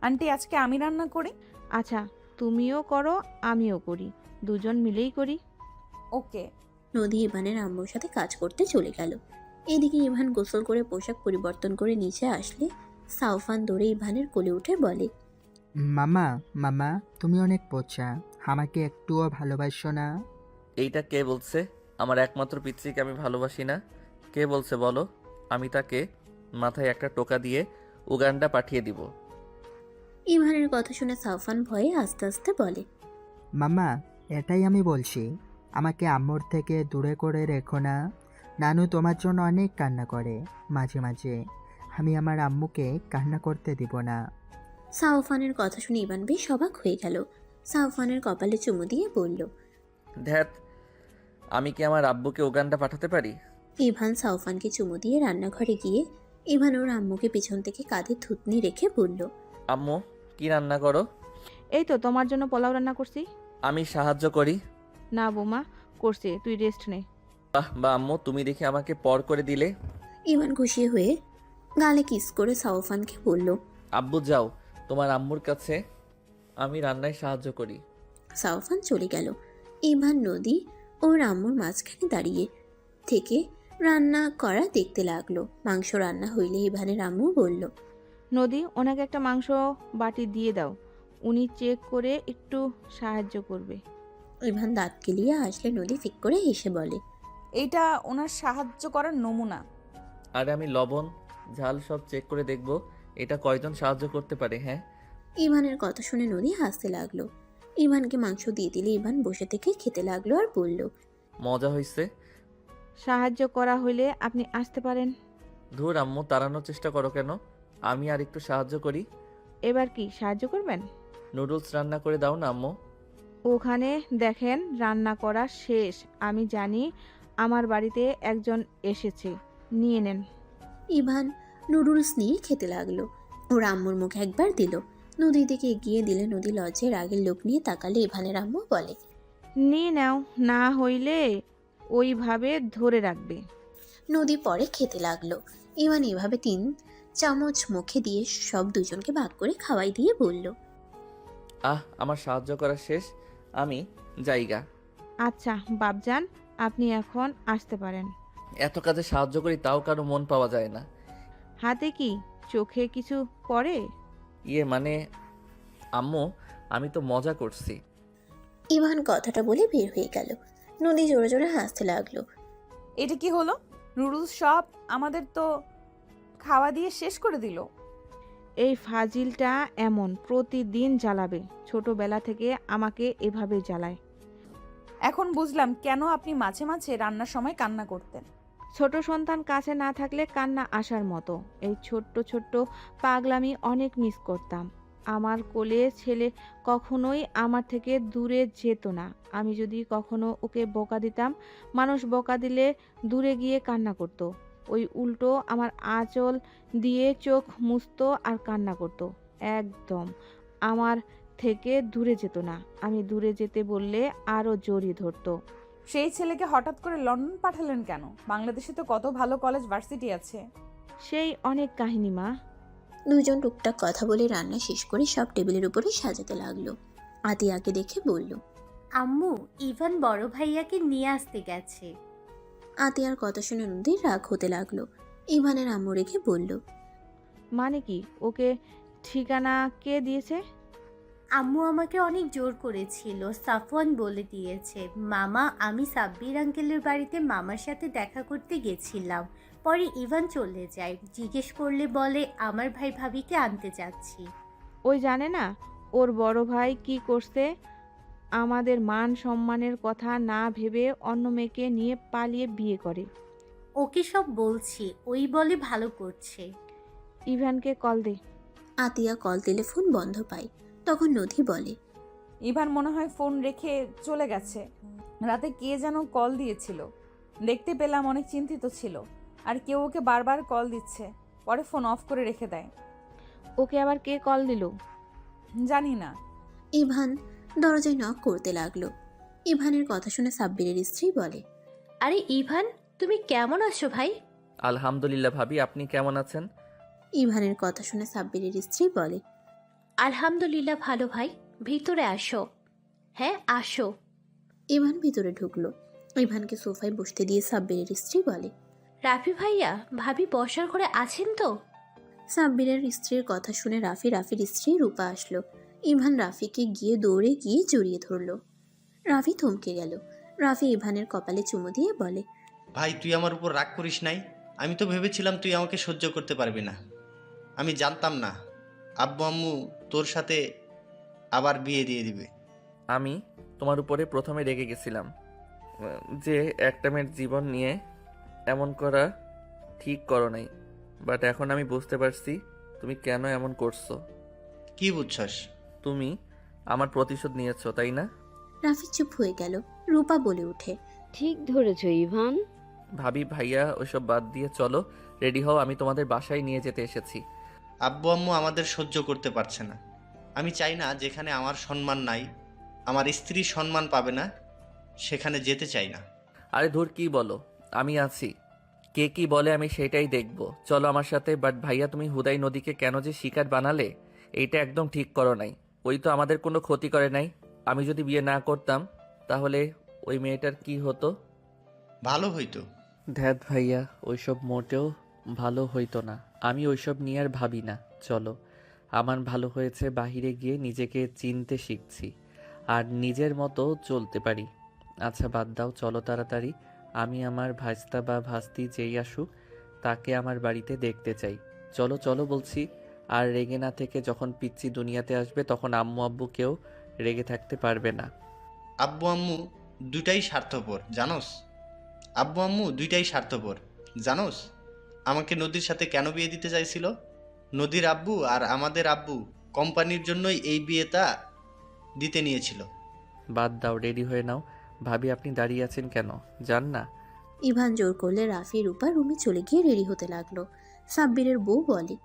আন্টি আজকে আমি রান্না করি। আচ্ছা, তুমিও করো আমিও করি, দুজন মিলেই করি। ওকে। নদী ইভানের আম্মুর সাথে কাজ করতে চলে গেল। এদিকে ইভান গোসল করে পোশাক পরিবর্তন করে নিচে আসলে সাউফান দৌড়ে ইভানের কোলে উঠে বলে, মামা মামা, তুমি অনেক পচা, আমাকে একটুও ভালোবাসো না? এইটা কে বলছে? আমার একমাত্র পিচ্চিকে আমি ভালোবাসি না? কে বলছে বলো? আমি তাকে মাথায় একটা টোকা দিয়ে উগান্ডা পাঠিয়ে দিব। ইভানের কথা শুনে সাউফান ভয়ে আস্তে আস্তে বলে, মামা, এটাই আমি বলছি, আমাকে আম্মুর থেকে দূরে করে রেখো না। নানু তোমার জন্য অনেক কান্না করে মাঝে মাঝে, আমি আমার আম্মুকে কান্না করতে দিব না। সাউফানের কথা শুনে ইভান বেশ অবাক হয়ে গেল। সাউফানের কপালে চুমু দিয়ে বলল, ধ্যাত, আমি কি আমার আব্বুকে উগান্ডা পাঠাতে পারি? ইভান সাউফানকে চুমু দিয়ে রান্নাঘরে গিয়ে ইভান ওর আম্মুকে পিছন থেকে কাঁধে থুতনি রেখে বলল, আম্মু, কি রান্না করো? এই তো তোমার জন্য পোলাও রান্না করছি। আমি সাহায্য করি। না বৌমা, করছি, তুই রেস্ট নে। বাহ বা আম্মু, তুমি দেখি আমাকে পর করে দিলে। ইভান খুশি হয়ে গালে কিস করে সাউফানকে বলল, আব্বু যাও, তোমার আম্মুর কাছে আমি রান্নায় সাহায্য করি। সাউফান চলে গেল। ইভান নদী ওর আম্মুর মাঝখানে দাঁড়িয়ে থেকে রান্না করা দেখতে লাগলো। মাংস রান্না হইলে ইভানের আম্মু বলল, নদী, ওনাকে একটা মাংস বাটি দিয়ে দাও, উনি চেক করে একটু সাহায্য করবে। ইভান দাঁত কেলিয়ে আসলে নদী ফিক করে হেসে বলে, এইটা ওনার সাহায্য করার নমুনা। আরে আমি লবণ ঝাল সব চেক করে দেখব এটা কয়জন সাহায্য করতে পারে। হ্যাঁ, ইভানের কথা শুনে নদী হাসতে লাগলো। ইভানকে মাংস দিয়ে দিলে ইভান বসে থেকে খেতে লাগলো আর বলল, মজা হয়েছে। সাহায্য করা হইলে আপনি আসতে পারেন। ধুর আম্মু, তাড়ানোর চেষ্টা করো কেন? আমি আর একটু সাহায্য করি। এবার কি সাহায্য করবেন? নুডলস রান্না করে দাও না আম্মু। ওখানে দেখেন রান্না করা শেষ, আমি জানি আমার বাড়িতে একজন এসেছে, নিয়ে নেন। ইভান নুডলস নিয়ে খেতে লাগলো। ওর আম্মুর মুখে একবার দিল। নদীর দিকে এগিয়ে দিলে নদী লজ্জায় রাগের লোক নিয়ে তাকালে ইভানের আম্মু বলে, নিয়ে নাও, না হইলে ওইভাবে ধরে রাখবে। নদী পরে খেতে লাগলো। ইভান এভাবে 3 চামচ মুখে দিয়ে সব দুজনকে ভাগ করে খাওয়াই দিয়ে বলল, আহ, আমার সাহায্য করা শেষ, আমি যাইগা। আচ্ছা বাপজান, আপনি এখন আসতে পারেন। এত কাজে সাহায্য করি তাও কারো মন পাওয়া যায় না। হাতে কি চোখে কিছু পড়ে? ইয়ে মানে আম্মু, আমি তো মজা করছি। ইভান কথাটা বলে বের হয়ে গেল। নদী জোরে জোরে হাসতে লাগলো। এটা কি হলো? নুডলস সব আমাদের তো খাওয়া দিয়ে শেষ করে দিল। এই ফাজিলটা এমন প্রতিদিন জ্বালাবে, ছোটবেলা থেকে আমাকে এভাবে জ্বালায়। এখন বুঝলাম কেন আপনি মাঝে মাঝে রান্নার সময় কান্না করতেন। ছোট সন্তান কাছে না থাকলে কান্না আসার মতো। এই ছোট্ট ছোট্ট পাগলামি অনেক মিস করতাম। আমার কোলে ছেলে কখনোই আমার থেকে দূরে যেত না। আমি যদি কখনো ওকে বকা দিতাম, মানুষ বকা দিলে দূরে গিয়ে কান্না করত। ওই উল্টো আমার আঁচল দিয়ে চোখ মুছতো আর কান্না করত। একদম আমার থেকে দূরে যেত না। আমি দূরে যেতে বললে আরও জড়িয়ে ধরতো। সেই ছেলেকে হঠাৎ করে লন্ডন পাঠালেন কেন? বাংলাদেশে তো কত ভালো কলেজ ভার্সিটি আছে। সেই অনেক কাহিনী মা। দুজন টুকটাক কথা বলে রান্না শেষ করে সব টেবিলের উপরে সাজাতে লাগলো। আতিয়াকে দেখে বলল। আম্মু, ইভান বড় ভাইয়াকে নিয়ে আসতে গেছে। আতিয়ার কথা শুনে নদীর রাগ হতে লাগলো। ইভানের আম্মু রেখে বলল। মানে কি? ওকে ঠিকানা কে দিয়েছে? আম্মু আমাকে অনেক জোর করেছিল, সাফওয়ান বলে দিয়েছে। মামা, আমি সাব্বির আঙ্কেলের বাড়িতে মামার সাথে দেখা করতে গেছিলাম। পরে ইভান চলে যায়, জিজ্ঞেস করলে বলে আমার ভাই ভাবিকে আনতে যাচ্ছি। ওই জানে না ওর বড় ভাই কি করছে? আমাদের মান সম্মানের কথা না ভেবে অন্য মেয়েকে নিয়ে পালিয়ে বিয়ে করে। ওকে সব বলছি, ওই বলে ভালো করছে। ইভানকে কল দে। আতিয়া কল দিলে ফোন বন্ধ পায়। তখন নদী বলে। ইভান মনে হয় ফোন রেখে চলে গেছে। রাতে কে যেন কল দিয়েছিল, দেখতে পেলাম অনেক চিন্তিত ছিল, আর কেউ ওকে বারবার কল দিচ্ছে, পরে ফোন অফ করে রেখে দেয়। ওকে আবার কে কল দিল? জানি না। ইভান দরজায় নক করতে লাগলো। ইভানের কথা শুনে সাব্বিরের স্ত্রী বলে। আরে ইভান, তুমি কেমন আছো ভাই? আলহামদুলিল্লাহ ভাবি, আপনি কেমন আছেন? ইভানের কথা শুনে সাব্বিরের স্ত্রী বলে। আলহামদুলিল্লাহ ভালো ভাই, ভিতরে আসো। হ্যাঁ আসো। ইভান ভিতরে ঢুকলো। ইভানকে সোফায় বসতে দিয়ে সাব্বিরের স্ত্রী বলে। রাফি ভাইয়া, ভাবি বসার ঘরে আছেন তো? সাব্বিরের স্ত্রীর কথা শুনে রাফির স্ত্রী রূপা আসলো। ইভান রাফিকে দৌড়ে গিয়ে জড়িয়ে ধরলো। রাফি থমকে গেল। রাফি ইভানের কপালে চুমু দিয়ে বলে। ভাই, তুই আমার উপর রাগ করিস নাই। আমি তো ভেবেছিলাম তুই আমাকে সহ্য করতে পারবি না। আমি জানতাম না আব্বু আম্মু তোর সাথে আবার বিয়ে দিয়ে দিবে। আমি তোমার উপরে প্রথমে রেগে গেছিলাম যে একটা মেয়ের জীবন নিয়ে এমন করা ঠিক করো নাই, বাট এখন আমি বুঝতে পারছি তুমি কেন এমন করছো। কি বুঝছস? তুমি আমার প্রতিশোধ নিয়েছো, তাই না? রাফি চুপ হয়ে গেল। রূপা বলে ওঠে। ঠিক ধরেছ ইভান। ভাবি ভাইয়া ওইসব বাদ দিয়ে চলো, রেডি হও, আমি তোমাদের বাসায় নিয়ে যেতে এসেছি। আব্বু আম্মু আমাদের সহ্য করতে পারছে না। আমি চাই না যেখানে আমার সম্মান নাই, আমার স্ত্রীর সম্মান পাবে না, সেখানে যেতে চাই না। আরে ধুর, কি বলো, আমি আছি, কে কি বলে আমি সেটাই দেখব। চলো আমার সাথে। বাট ভাইয়া, তুমি হুদাই নদীকে কেন যে শিকার বানালে, এইটা একদম ঠিক করো নাই। ওই তো আমাদের কোনো ক্ষতি করে নাই। আমি যদি বিয়ে না করতাম তাহলে ওই মেয়েটার কি হতো? ভালো হইতো। ধ্যাত ভাইয়া, ওইসব মোটেও ভালো হইতো না। আমি ওইসব নিয়ে আর ভাবি না। চলো, আমার ভালো হয়েছে বাহিরে গিয়ে নিজেকে চিনতে শিখছি আর নিজের মতো চলতে পারি। আচ্ছা বাদ দাও, চলো তাড়াতাড়ি। আমি আমার ভাস্তা বা ভাস্তি যেই আসুক তাকে আমার বাড়িতে দেখতে চাই। চলো চলো বলছি। আর রেগে না থেকে যখন পিচ্চি দুনিয়াতে আসবে তখন আম্মু আব্বু কেউ রেগে থাকতে পারবে না। আব্বু আম্মু দুইটাই স্বার্থপর জানোস। আব্বু আম্মু দুইটাই স্বার্থপর জানোস। আমাকে নদীর সাথে কেন বিয়ে দিতে চাইছিল? নদীর আব্বু আর আমাদের আব্বু কোম্পানির জন্যই এই বিয়েটা দিতে নিয়েছিল। বাদ দাও, রেডি হয়ে নাও। ভাবি আপনি দাঁড়িয়ে আছেন কেন, যান না। ইভান জোর করলে রাফি রূপা রুমে চলে গিয়ে রেডি হতে লাগলো। সাব্বিরের বউ বলে।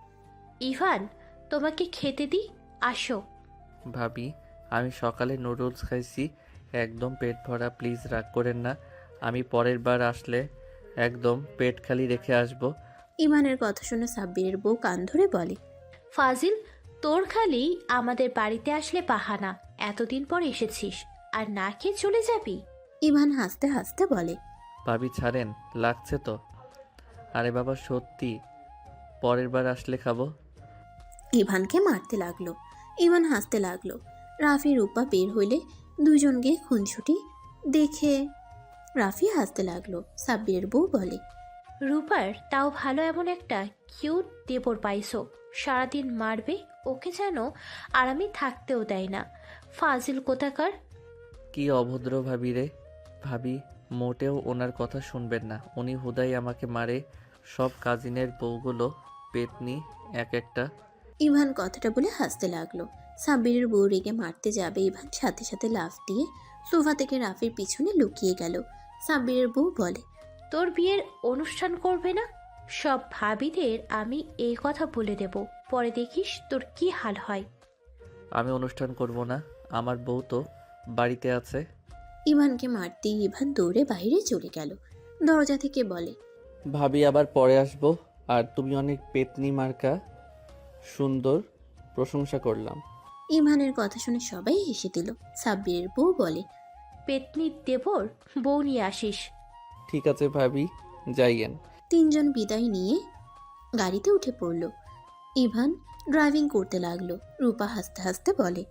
ইভান, তোমাকে খেতে দিই, আসো। ভাবি, আমি সকালে নুডলস খাইছি, একদম পেট ভরা, প্লিজ রাগ করেন না। আমি পরের বার আসলে একদম পেট খালি রেখে আসব। ইভানের কথা শুনে সাব্বিরের বউ কান ধরে বলে। ফাজিল, তোর খালি আমাদের বাড়িতে আসলে বাহানা। এতদিন পর এসেছিস আর না খেয়ে চলে যাবি? ইভান হাসতে হাসতে বলে। ভাবি ছাড়েন, লাগছে তো। আরে বাবা সত্যি, পরের বার আসলে খাবো। ইভানকে মারতে লাগলো। ইভান হাসতে লাগলো। রাফি রূপা বের হইলে দুজনকে খুনছুটি দেখে রাফি হাসতে লাগলো। সাব্বিরের বউ বলে। রূপার তাও ভালো এমন একটা কিউট দেবর পাইছো, সারাদিন মারবে ওকে যেন আরামে থাকতেও দেয় না। ফাজিল কোথাকার। কি অভদ্র ভাবি রে। ভাবি মোটেও ওনার কথা শুনবেন না, উনি হুদাই আমাকে মারে। সব কাজিনের বউগুলো পেতনি এক একটা। ইভান কথাটা বলে হাসতে লাগলো। সাব্বিরের বউ রেগে মারতে যাবে, ইভান সাথে সাথে লাফ দিয়ে সোফা থেকে রাফির পিছনে লুকিয়ে গেল। সাব্বিরের বউ বলে। তোর বিয়ের অনুষ্ঠান করবে না? সব ভাবিদের আমি এই কথা বলে দেব, পরে দেখিস তোর কি হাল হয়। আমি অনুষ্ঠান করব না, আমার বউ তো বাড়িতে আছে। ইভানকে মারতেই ইভান দৌড়ে বাইরে চলে গেল। দরজা থেকে বলে। ভাবি আবার পরে আসবো। আর তুমি অনেক পেতনি মার্কা, সুন্দর, প্রশংসা করলাম। ইভানের কথা শুনে সবাই হেসে দিল। সাব্বিরের বউ বলে, পেতনির দেবর বউ নিয়ে আসিস। ঠিক আছে ভাবি, যাইয়েন। তিনজন বিদায় নিয়ে গাড়িতে উঠে পড়ল। ইভান ড্রাইভিং করতে লাগলো। রূপা হাসতে হাসতে বলে,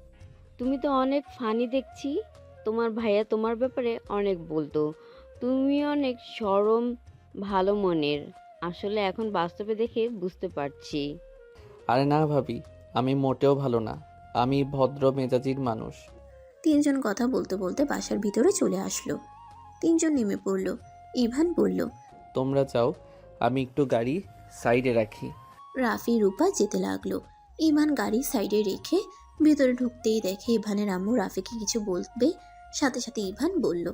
তুমি তো অনেক ফানি দেখছি। তোমার ভাইয়া তোমার ব্যাপারে অনেক বলতো, তুমি অনেক সরম, ভালো মনের। আসলে এখন বাস্তবে দেখে বুঝতে পারছি। আরে না ভাবি, আমি মোটেও ভালো না। আমি ভদ্র মেজাজির মানুষ। তিনজন কথা বলতে বলতে বাসার ভিতরে চলে আসলো। তিনজন নেমে পড়ল। ইভান বলল, তোমরা যাও, আমি একটু গাড়ি সাইডে রাখি। রাফি রূপা যেতে লাগলো। ইভান গাড়ি সাইডে রেখে ভিতরে ঢুকতেই দেখে ইভানের আম্মু রাফিকে কিছু বলবে। সাথে সাথে ইভান বলল,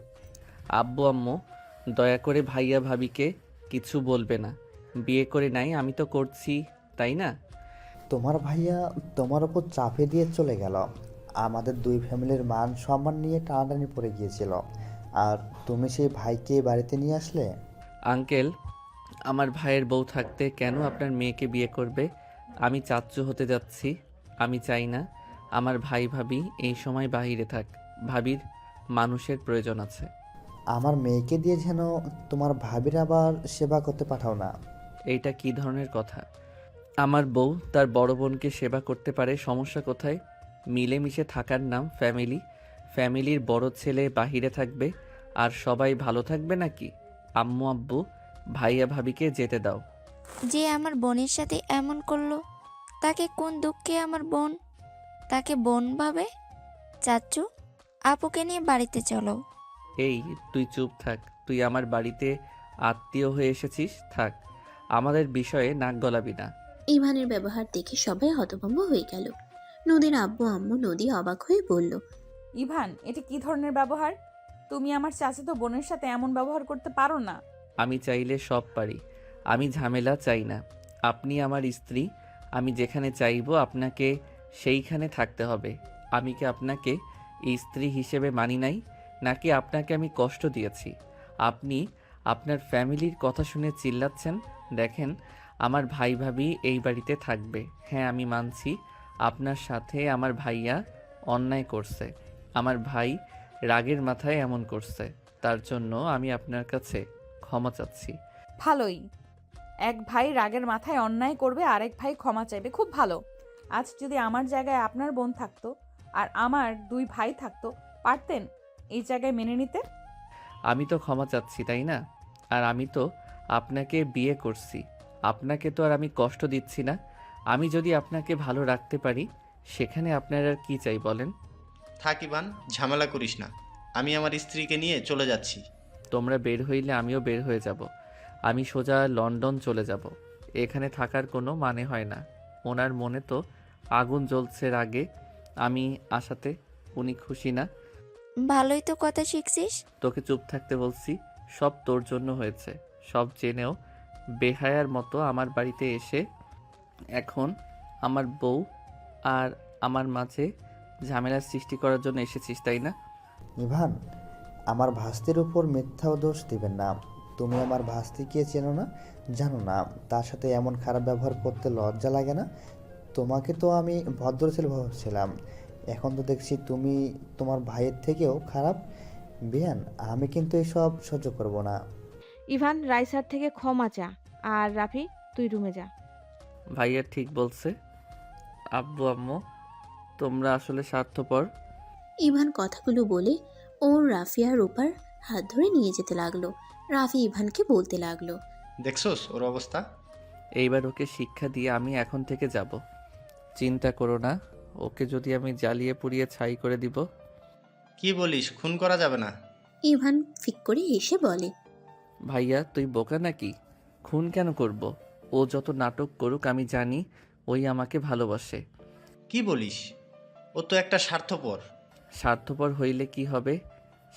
আব্বু আম্মু, দয়া করে ভাইয়া ভাবিকে কিছু বলবে না। বিয়ে করে নাই, আমি তো করছি, তাই না? তোমার ভাইয়া তোমার ওপর চাপে দিয়ে চলে গেল। আমাদের দুই ফ্যামিলির মান সম্মান নিয়ে টানাটানি পড়ে গিয়েছিল, আর তুমি সেই ভাইকে বাড়িতে নিয়ে আসলে। আঙ্কেল, আমার ভাইয়ের বউ থাকতে কেন আপনার মেয়েকে বিয়ে করবে? আমি চাচ্চু হতে যাচ্ছি। আমি চাই না আমার ভাই ভাবি এই সময় বাহিরে থাক। ভাবির মানুষের প্রয়োজন আছে। আমার মেয়েকে দিয়ে যেন তোমার ভাবির আবার সেবা করতে পাঠাও না। এইটা কি ধরনের কথা? আমার বউ তার বড় বোনকে সেবা করতে পারে, সমস্যা কোথায়? মিলেমিশে থাকার নাম ফ্যামিলি। ফ্যামিলির বড় ছেলে বাহিরে থাকবে আর সবাই ভালো থাকবে নাকি? আম্মু আব্বু, ভাইয়া ভাবিকে যেতে দাও। যে আমার বোনের সাথে এমন করলো, তাকে কোন দুঃখে আমার বোন তাকে বোন ভাবে? চাচ্চু, আপুকে নিয়ে বাড়িতে চলো। এই তুই চুপ থাক। তুই আমার বাড়িতে আত্মীয় হয়ে এসেছিস, থাক। আমাদের বিষয়ে নাক গলাবি না। ইভানের ব্যবহার দেখে সবাই হতভম্ব হয়ে গেল। নদীর আব্বু আম্মু নদী অবাক হয়ে বলল, ইভান, এটা কি ধরনের ব্যবহার? তুমি আমার চাচাতো বোনের সাথে এমন ব্যবহার করতে পারো না। আমি চাইলে সব পারি। আমি ঝামেলা চাই না। আপনি আমার স্ত্রী। আমি যেখানে চাইবো আপনাকে সেইখানে থাকতে হবে। আমি কি আপনাকে স্ত্রী হিসেবে মানি নাই, নাকি আপনাকে আমি কষ্ট দিয়েছি? আপনি আপনার ফ্যামিলির কথা শুনে চিল্লাচ্ছেন। দেখেন, আমার ভাই ভাবি এই বাড়িতে থাকবে। হ্যাঁ, আমি মানছি আপনার সাথে আমার ভাইয়া অন্যায় করছে। আমার ভাই রাগের মাথায় এমন করছে, তার জন্য আমি আপনার কাছে ক্ষমা চাচ্ছি। ভালোই, এক ভাই রাগের মাথায় অন্যায় করবে, আরেক ভাই ক্ষমা চাইবে, খুব ভালো। আজ যদি আমার জায়গায় আপনার বোন থাকতো আর আমার দুই ভাই থাকতো, পারতেন এই জায়গায় মেনে নিতে? আমি তো ক্ষমা চাচ্ছি, তাই না? আর আমি তো আপনাকে বিয়ে করছি। আপনাকে তো আর আমি কষ্ট দিচ্ছি না। আমি যদি আপনাকে ভালো রাখতে পারি, সেখানে আপনার আর কি চাই বলেন? থাক ইভান, ঝামেলা করিস না। আমি আমার স্ত্রীকে নিয়ে চলে যাচ্ছি। তোমরা বের হইলে আমিও বের হয়ে যাব। আমি সোজা লন্ডন চলে যাব। এখানে থাকার কোনো মানে হয় না। ওনার মনে তো আগুন জ্বলছে রাগে আমি আসাতে। উনি খুশি না। ভালোই তো কথা শিখছিস। তোকে চুপ থাকতে বলছি। সব তোর জন্য হয়েছে। সব জেনেও বেহায়ার মতো আমার বাড়িতে এসে এখন আমার বউ আর আমার মাঝে ঝামেলার সৃষ্টি করার জন্য এসেছিস, তাই না? ইভান, আমার ভাস্তির উপর মিথ্যাও দোষ দিবেন না। তুমি আমার ভাস্তিকে চেনো না, জানো না তার সাথে এমন খারাপ ব্যবহার করতে লজ্জা লাগে না? তোমাকে তো আমি ভদ্র ছেলে ভাবছিলাম, এখন তো দেখছি তুমি তোমার ভাইয়ের থেকেও খারাপ। বিয়ান, আমি কিন্তু এসব সহ্য করব না। ইভান, রাইসার থেকে ক্ষমা চা। আর রাফি, তুই রুমে যা। ভাইয়া ঠিক বলছে। আব্বু আম্মু, তোমরা আসলে স্বার্থপর। ইভান কথাগুলো বলে ওর রাফি আর রূপার হাত ধরে নিয়ে যেতে লাগলো। রাফি ইভানকে বলতে লাগলো, দেখছোস ওর অবস্থা? এইবার ওকে শিক্ষা দিয়ে আমি এখন থেকে যাব। চিন্তা করো না, ওকে যদি আমি জ্বালিয়ে পুড়িয়ে ছাই করে দিব। কি বলিস, খুন করা যাবে না? ইভান ফিক করে হেসে বলে, ভাইয়া তুই বোকা নাকি? খুন কেন করব? ও যত নাটক করুক, আমি জানি ওই আমাকে ভালোবাসে। কি বলিস? ও তো একটা স্বার্থপর। স্বার্থপর হইলে কি হবে?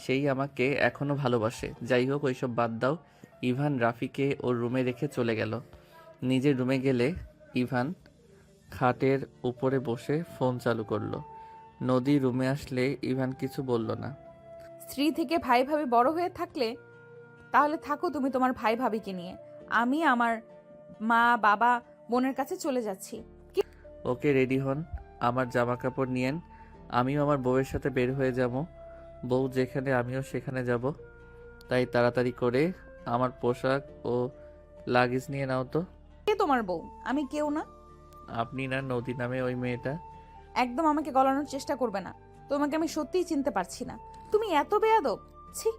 সেই আমাকে এখনো ভালোবাসে। যাই হোক, ওইসব বাদ দাও। ইভান রাফিকে ওর রুমে রেখে চলে গেল। নিজের রুমে গেলে ইভান খাটের উপরে বসে ফোন চালু করলো। নদী রুমে আসলে ইভান কিছু বলল না। স্ত্রী থেকে ভাই ভাবি বড় হয়ে থাকলে তাহলে থাকো তুমি তোমার ভাই ভাবিকে নিয়ে। আমি আমার মা বাবা বোনের কাছে চলে যাচ্ছি। ওকে, রেডি হন, আমার জামা কাপড় নিয়েন, আমিও আমার বউয়ের সাথে বের হয়ে যাব। বউ যেখানে আমিও সেখানে যাব, তাই তাড়াতাড়ি করে আমার পোশাক ও লাগেজ নিয়ে নাও তো। কে তোমার বউ? আমি কেউ না। আপনি না নদী নামে ওই মেয়েটা? একদম আমাকে গলানোর চেষ্টা করবে না। তোমাকে আমি সত্যিই চিনতে পারছি না। তুমি এত বেয়াদব! ছি!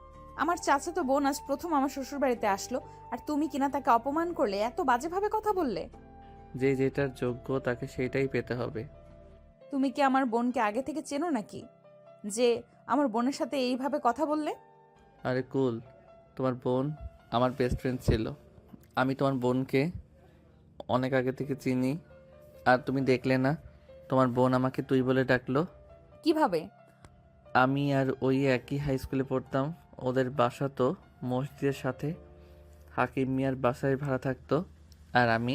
আমার চাচাতো বোন আজ প্রথম আমার শ্বশুর বাড়িতে আসলো, আর তুমি কিনা তাকে অপমান করলে, এত বাজেভাবে কথা বললে। যে যেটার যোগ্য তাকে সেটাই পেতে হবে। তুমি কি আমার বোনকে আগে থেকে চেনো নাকি, যে আমার বোনের সাথে এইভাবে কথা বললে? আরে কুল, তোমার বোন আমার বেস্ট ফ্রেন্ড ছিল। আমি তোমার বোনকে অনেক আগে থেকে চিনি। আর তুমি দেখলে না, তোমার বোন আমাকে তুই বলে ডাকলো। কিভাবে? আমি আর ওই একই হাই স্কুলে পড়তাম। ওদের বাসা তো মসজিদের সাথে। হাকিম মিয়ার বাসায় ভাড়া থাকতো, আর আমি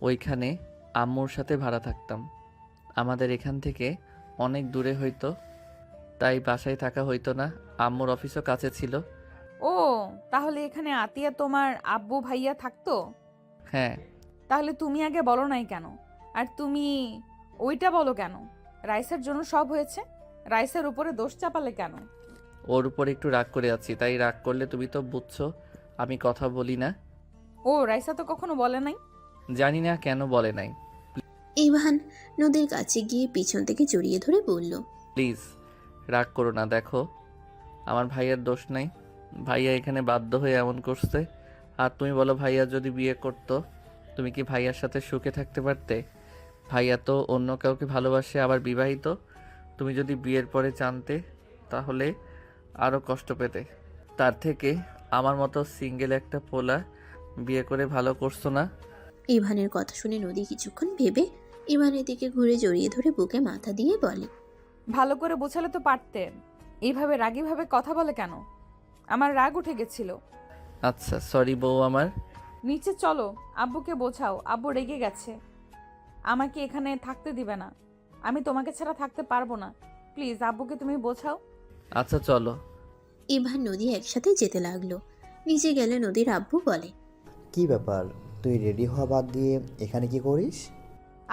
ওইখানে আম্মুর সাথে ভাড়া থাকতাম। আমাদের এখান থেকে অনেক দূরে হইতো, তাই বাসায় থাকা হইতো না। আম্মুর অফিসও কাছে ছিল। ও, তাহলে এখানে আতিয়া তোমার আব্বু ভাইয়া থাকতো? হ্যাঁ। তাহলে তুমি আগে বলো নাই কেন? আর তুমি ওইটা বলো কেন? রাইসার জন্য সব হয়েছে, রাইসার উপরে দোষ চাপালে কেন? ওর উপর একটু রাগ করে আছি, তাই রাগ করলে তুমি তো বুঝছো আমি কথা বলি না। ও, রাইসা তো কখনো বলে নাই। জানি না কেন বলে নাই। ইভান নদীর কাছে গিয়ে পিছন থেকে জড়িয়ে ধরে বলল, প্লিজ রাগ করো না। দেখো, আমার ভাইয়ার দোষ নাই। ভাইয়া এখানে বাধ্য হয়ে এমন করছে। আর তুমি বলো, ভাইয়া যদি বিয়ে করতো, তুমি কি ভাইয়ার সাথে সুখে থাকতে পারতে? ভাইয়া তো অন্য কাউকে ভালোবাসে, আবার বিবাহিত। তুমি যদি বিয়ের পরে জানতে, তাহলে আরও কষ্ট পেতে। তার থেকে আমার মতো সিঙ্গেল একটা পোলা বিয়ে করে ভালো করছো না? ইভানের কথা শুনে নদী কিছুক্ষণ ভেবে ইভানের দিকে ঘুরে জড়িয়ে ধরে বুকে মাথা দিয়ে বলে, ভালো করে বোঝালে তো পারতে। এইভাবে রাগীভাবে কথা বলে কেন? আমার রাগ উঠে গেছিল। আচ্ছা সরি বউ আমার। নিচে চলো, আব্বুকে বোঝাও। আব্বু রেগে গেছে, আমাকে এখানে থাকতে দিবে না। আমি তোমাকে ছাড়া থাকতে পারবো না। প্লিজ আব্বুকে তুমি বোঝাও। আচ্ছা চলো। ইভান নদী একসাথে যেতে লাগলো। নিচে গেলে নদীর আব্বু বলে, কি ব্যাপার, তুই রেডি হওয়া বাদ দিয়ে এখানে কি করিস?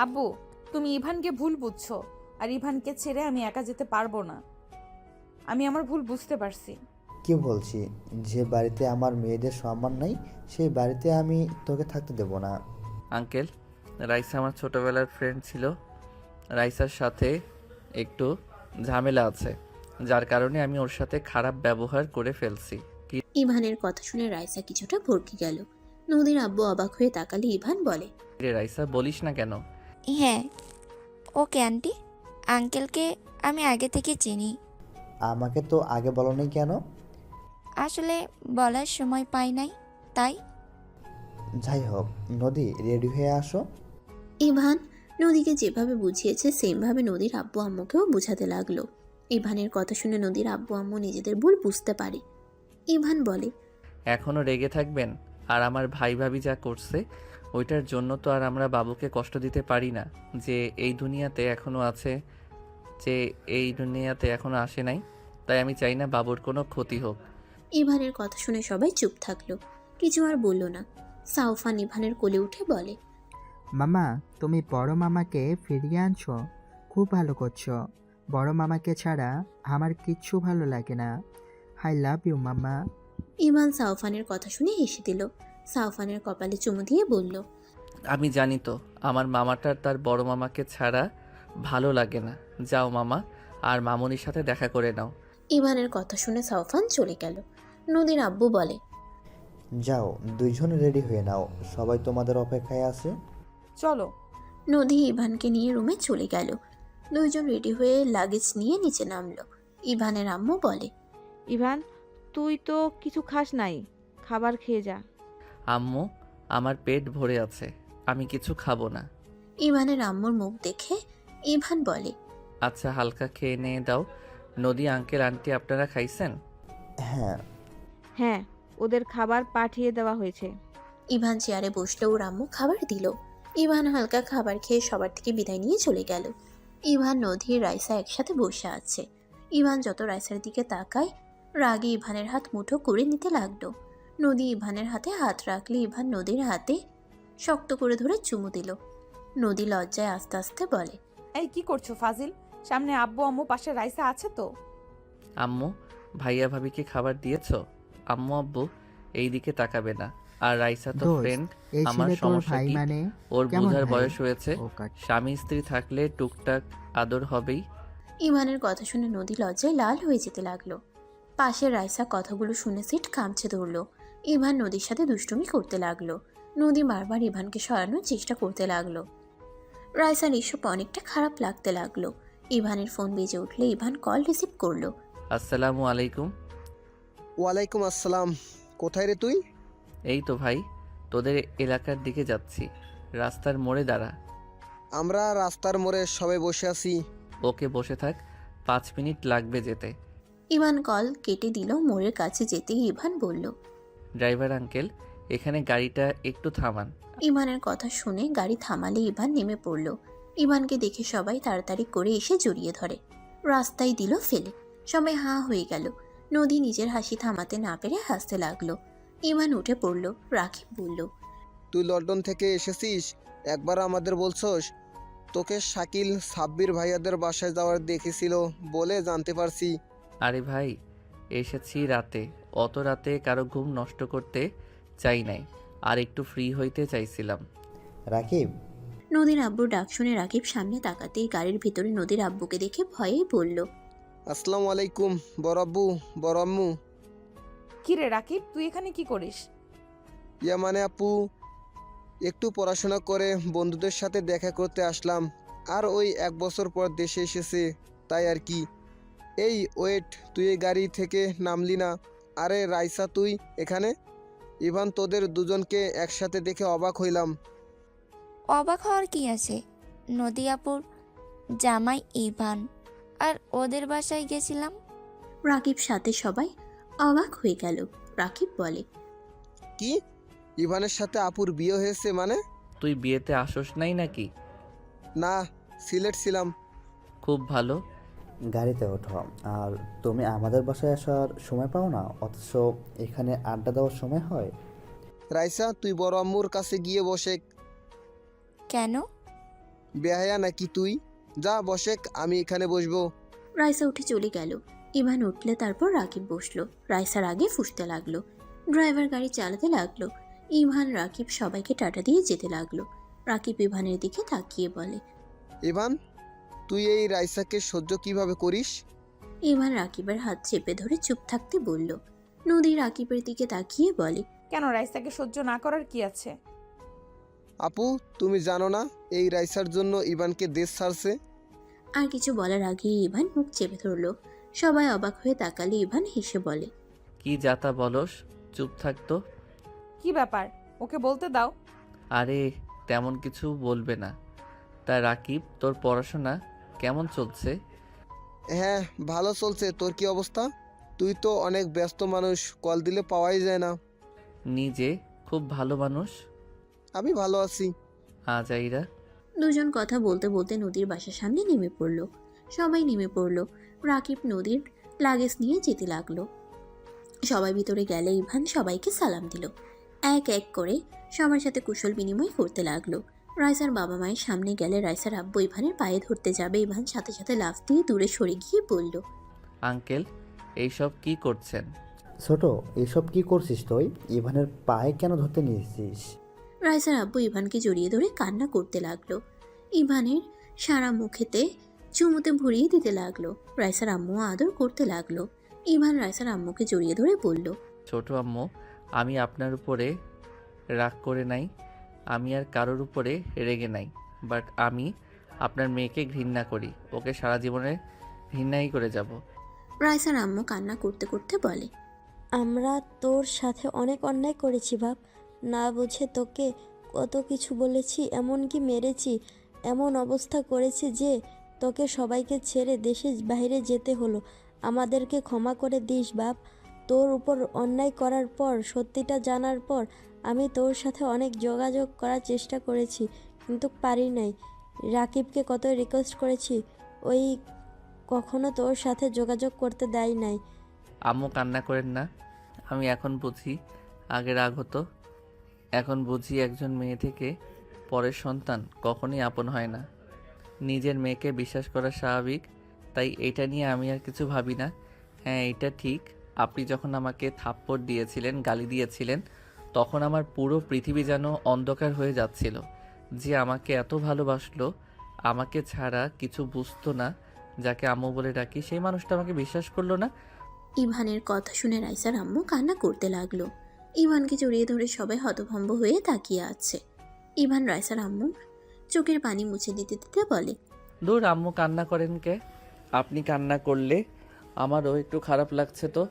আব্বু, তুমি ইভানকে ভুল বুঝছো, আর ইভানকে ছেড়ে আমি একা যেতে পারবো না। আমি আমার ভুল বুঝতে পারছি। কি বলছি? যে বাড়িতে আমার মেয়েদের সম্মান নাই, সেই বাড়িতে আমি তোকে থাকতে দেব না। আঙ্কেল, রাইসা আমার ছোটবেলার ফ্রেন্ড ছিল। রাইসার সাথে একটু ঝামেলা আছে, যার কারণে আমি ওর সাথে খারাপ ব্যবহার করে ফেলছি। ইভানের কথা শুনে রাইসা কিছুটা ভরকে গেল। নদীর আব্বু অবাক হয়ে তাকালে ইভান বলে, রে রাইসা, বলিস না কেন? হ্যাঁ, ওকে আন্টি, আঙ্কেলকে আমি আগে থেকে চিনি। আমাকে তো আগে বলোনি কেন? আসলে বলার সময় পাই নাই, তাই। যাই হোক, নদী রেডি হয়ে আসো। ইভান নদীকে যেভাবে বুঝিয়েছে সেমভাবে নদীর আব্বু আম্মুকেও বুঝাতে লাগলো। ইভানের কথা শুনে নদীর আব্বু আম্মু নিজেদের ভুল বুঝতে পারে। ইভান বলে, এখনও রেগে থাকবেন? আর আমার ভাই ভাবি যা করছে, ওইটার জন্য তো আর আমরা বাবুকে কষ্ট দিতে পারি না। যে এই দুনিয়াতে এখনও আছে, যে এই দুনিয়াতে এখনও আসে নাই, তাই আমি চাই না বাবুর কোনো ক্ষতি হোক। ইভানের কথা শুনে সবাই চুপ থাকলো, কিছু আর বলল না। সাউফান ইভানের কোলে উঠে বলে, মামা, তুমি বড় মামাকে ফিরিয়ে আনছো, খুব ভালো করছো। বড় মামাকে ছাড়া আমার কিচ্ছু ভালো লাগে না। আই লাভ ইউ মামা। ইভান সাউফানের কথা শুনে হেসে দিল। সাউফানের কপালে চুমু দিয়ে বলল, আমি জানি তো, আমার মামাটার তার বড় মামাকে ছাড়া ভালো লাগে না। যাও মামা, আর মামুনির সাথে দেখা করে নাও। ইভানের কথা শুনে সাউফান চলে গেল। নদীর আব্বু বলে, যাও, দুইজন রেডি হয়ে নাও, সবাই তোমাদের অপেক্ষায় আছে। চলো। নদী ইভানকে নিয়ে রুমে চলে গেল। দুইজন রেডি হয়ে লাগেজ নিয়ে নিচে নামলো। ইভানের আম্মু বলে, ইভান, তুই তো কিছু খাস নাই, খাবার খেয়ে যা। আম্মু, আমার পেট ভরে আছে, আমি কিছু খাবো না। ইভানের আম্মুর মুখ দেখে ইভান বলে, আচ্ছা হালকা খেয়ে নিয়ে দাও। নদী আঙ্কেল আন্টি আপনারা খাইছেন? হ্যাঁ। হ্যাঁ, ওদের খাবার পাঠিয়ে দেওয়া হয়েছে। ইভান চেয়ারে বসলো, ওর আম্মু খাবার দিল। ইভান হালকা খাবার খেয়ে সবার থেকে বিদায় নিয়ে চলে গেল। ইভান, নদী, রাইসা একসাথে বসে আছে। ইভান যত রাইসার দিকে তাকায়, রাগে ইভানের হাত মুঠো করে নিতে লাগলো। নদী ইভানের হাতে হাত রাখলে ইভান নদীর হাতে শক্ত করে ধরে চুমু দিল। নদী লজ্জায় আস্তে আস্তে বলে, এই কি করছো ফাজিল? সামনে আব্বু আম্মু, পাশে রাইসা আছে তো? আম্মু, ভাইয়া ভাবিকে খাবার দিয়েছো? আম্মু আব্বু এই দিকে তাকাবে না। আর রাইসা তো দোস্ত, ফ্রেন্ড, এই আমার ছেলে তোর সমস্যা ভাই কি? মানে? ওর কেমন বোঝার ভাই? বয়স হয়েছে। ও কাট। স্বামী স্ত্রী থাকলে টুকটাক আদর হবেই। ইভানের কথা শুনে নদী লজ্জায় লাল হয়ে যেতে লাগলো। পাশের রাইসা কথাগুলো শুনে সিট কামছে ধরলো। ইভান নদীর সাথে দুষ্টুমি করতে লাগলো। নদী বারবার ইভানকে সরানোর চেষ্টা করতে লাগলো। রাইসার এসব অনেকটা খারাপ লাগতে লাগলো। ইভানের ফোন বেজে উঠলে ইভান কল রিসিভ করলো। আসসালামু আলাইকুম। ওয়ালাইকুম আসসালাম। কোথায় রে তুই? এই তো ভাই, তোদের এলাকার দিকে যাচ্ছি। রাস্তার মোড়ে দাঁড়া। আমরা রাস্তার মোড়ে সবাই বসে আছি। ওকে, বসে থাক, 5 মিনিট লাগবে যেতে। ইভান কল কেটে দিল। মোড়ের কাছে যেতেই ইভান বলল, ড্রাইভার আঙ্কেল, এখানে গাড়িটা একটু থামান। ইভানের কথা শুনে গাড়ি থামালে ইভান নেমে পড়ল। ইভানকে দেখে সবাই তাড়াতাড়ি করে এসে জড়িয়ে ধরে। রাস্তায় দিল ফেলে। সবাই হাঁ হয়ে গেল। নদী নিজের হাসি থামাতে না পেরে হাসতে লাগলো। ইভান উঠে পড়ল। রাকিব বলল, তুই লন্ডন থেকে এসেছিস, একবার আমাদের বলছস? তোকে শাকিল সাব্বির ভাইয়াদের বাসায় যাওয়ার দেখেছিল বলে জানতে পারছি। আরে ভাই, এসেছি রাতে। অত রাতে কারো ঘুম নষ্ট করতে চাই নাই, আর একটু ফ্রি হইতে চাইছিলাম। রাকিব, নদীর আব্বুর ডাক শুনে রাকিব সামনে তাকাতেই গাড়ির ভিতরে নদীর আব্বুকে দেখে ভয়েই বলল, আসসালামু আলাইকুম বড় আব্বু, বড় আম্মু। কি রে রাকিব, তুই এখানে কি করিস? ইয়া মানে আপু, একটু পড়াশোনা করে বন্ধুদের সাথে দেখা করতে আসলাম। আর ওই 1 বছর পর দেশে এসেছে, তাই আর কি। এই ওয়েট, তুই এই গাড়ি থেকে নামলি না? আরে রাইসা, তুই এখানে? ইভান, তোদের দুজনকে একসাথে দেখে অবাক হইলাম। অবাক হওয়ার কি আছে? নদী আপুর জামাই ইভান, আর ওদের বাসায় গেছিলাম। রাকিব সাথে সবাই অবাক হয়ে গেল। রাকিব বলে, কি? ইভানের সাথে আপুর বিয়ে হয়েছে মানে? তুই বিয়েতে আসোস নাই নাকি? না, সিলেট ছিলাম। খুব ভালো। গাড়িতে ওঠো। আর তুমি আমাদের বাসায় আসার সময় পাও না, অথচ এখানে আড্ডা দেওয়ার সময় হয়। রাইসা, তুই বড় আম্মুর কাছে গিয়ে বসে। কেন? বেহায়া নাকি তুই? যা বসেক, আমি এখানে বসবো। রাইসা উঠে চলে গেল। ইভান উঠলে তারপর রাকিব বসলো। রাইসার আগে ফুঁসতে লাগলো। ড্রাইভার গাড়ি চালাতে লাগলো। ইভান রাকিব সবাইকে টাটা দিয়ে যেতে লাগলো। রাকিব ইভানের দিকে তাকিয়ে বলে, ইভান, তুই এই রাইসাকে সহ্য কিভাবে করিস? ইভান রাকিবের হাত চেপে ধরে চুপ থাকতে বলল। নদী রাকিবের দিকে তাকিয়ে বলে, কেন, রাইসাকে সহ্য না করার কি আছে? আপু, তুমি জানো না এই রাইসার জন্য ইভানকে দেশ ছাড়ছে? আর কিছু বলার আগে ইভান মুখ চেপে ধরলো। সবাই অবাক হয়ে তাকালে ইভান হেসে বলে, কি যাতা বলস, চুপ থাকতো। কি ব্যাপার, ওকে বলতে দাও। আরে তেমন কিছু বলবে না। তা রাকিব, তোর পড়াশোনা কেমন চলছে? হ্যাঁ, ভালো চলছে। তোর কি অবস্থা? তুই তো অনেক ব্যস্ত মানুষ, কল দিলে পাওয়াই যায় না। নিজে খুব ভালো মানুষ। আমি ভালো আছি। আজাইরা। দুজন কথা বলতে বলতে নদীর বাসার সামনে নেমে পড়লো। সবাই নেমে পড়লো। রাকিব নদীর লাগেজ নিয়ে যেতে লাগলো। সবাই ভিতরে গেলে ইভান সবাইকে সালাম দিল। এক এক করে সবার সাথে কুশল বিনিময় করতে লাগলো। রাইসার বাবা মায়ের সামনে গেলে রাইসার আব্বু ইভানের পায়ে ধরতে যাবে, ইভান সাথে সাথে লাফ দিয়ে দূরে সরে গিয়ে বলল, আঙ্কেল, এইসব কি করছেন? ছোট, এসব কি করছিস তুই? ইভানের পায়ে কেন ধরতে নিয়েছিস? রাইসার আব্বু ইভানকে জড়িয়ে ধরে কান্না করতে লাগলো। ইভানের সারা মুখেতে চুমুতে ভরিয়ে দিতে লাগলো। রাইসার আম্মু আদর করতে লাগলো। ইভান রাইসার আম্মুকে জড়িয়ে ধরে বলল, ছোট আম্মু, আমি আপনার উপরে রাগ করে নাই, আমি আর কারোর উপরে রেগে নাই, বাট আমি আপনার মেয়েকে ঘৃণা করি। ওকে সারা জীবনে ঘৃণাই করে যাব। রাইসার আম্মু কান্না করতে করতে বলে, আমরা তোর সাথে অনেক অন্যায় করেছি বাপ, না বুঝে তোকে কত কিছু বলেছি, এমনকি মেরেছি, এমন অবস্থা করেছি যে তোকে সবাইকে ছেড়ে দেশের বাইরে যেতে হলো। আমাদেরকে ক্ষমা করে দিস বাপ। তোর উপর অন্যায় করার পর, সত্যিটা জানার পর আমি তোর সাথে অনেক যোগাযোগ করার চেষ্টা করেছি, কিন্তু পারি নাই। রাকিবকে কত রিকোয়েস্ট করেছি, ওই কখনো তোর সাথে যোগাযোগ করতে দেয় নাই। আম্মু, কান্না করেন না। আমি এখন বুঝি, আগে রাগ হতো, এখন বুঝি একজন মেয়ে থেকে পরের সন্তান কখনই আপন হয় না। নিজের মেয়েকে বিশ্বাস করা স্বাভাবিক, তাই এটা নিয়ে আমি আর কিছু ভাবি না। হ্যাঁ, এটা ঠিক, আপনি যখন আমাকে থাপ্পড় দিয়েছিলেন, গালি দিয়েছিলেন, তখন আমার পুরো পৃথিবী যেন অন্ধকার হয়ে যাচ্ছিল। যে আমাকে এত ভালোবাসলো, আমাকে ছাড়া কিছু বুঝতো না, যাকে আম্মু বলে ডাকি, সেই মানুষটা আমাকে বিশ্বাস করলো না। ইভানের কথা শুনে রাইসার আম্মু কান্না করতে লাগলো। ইভানকে জড়িয়ে ধরে সবাই হতভম্ব হয়ে তাকিয়ে আছে। ইভান রাইসার আম্মু চোখের পানি মুছে দিতে দিতে বলে, দূর, আম্মু কান্না করেন কে? আপনি কান্না করলে আমারও একটু খারাপ লাগছে তো।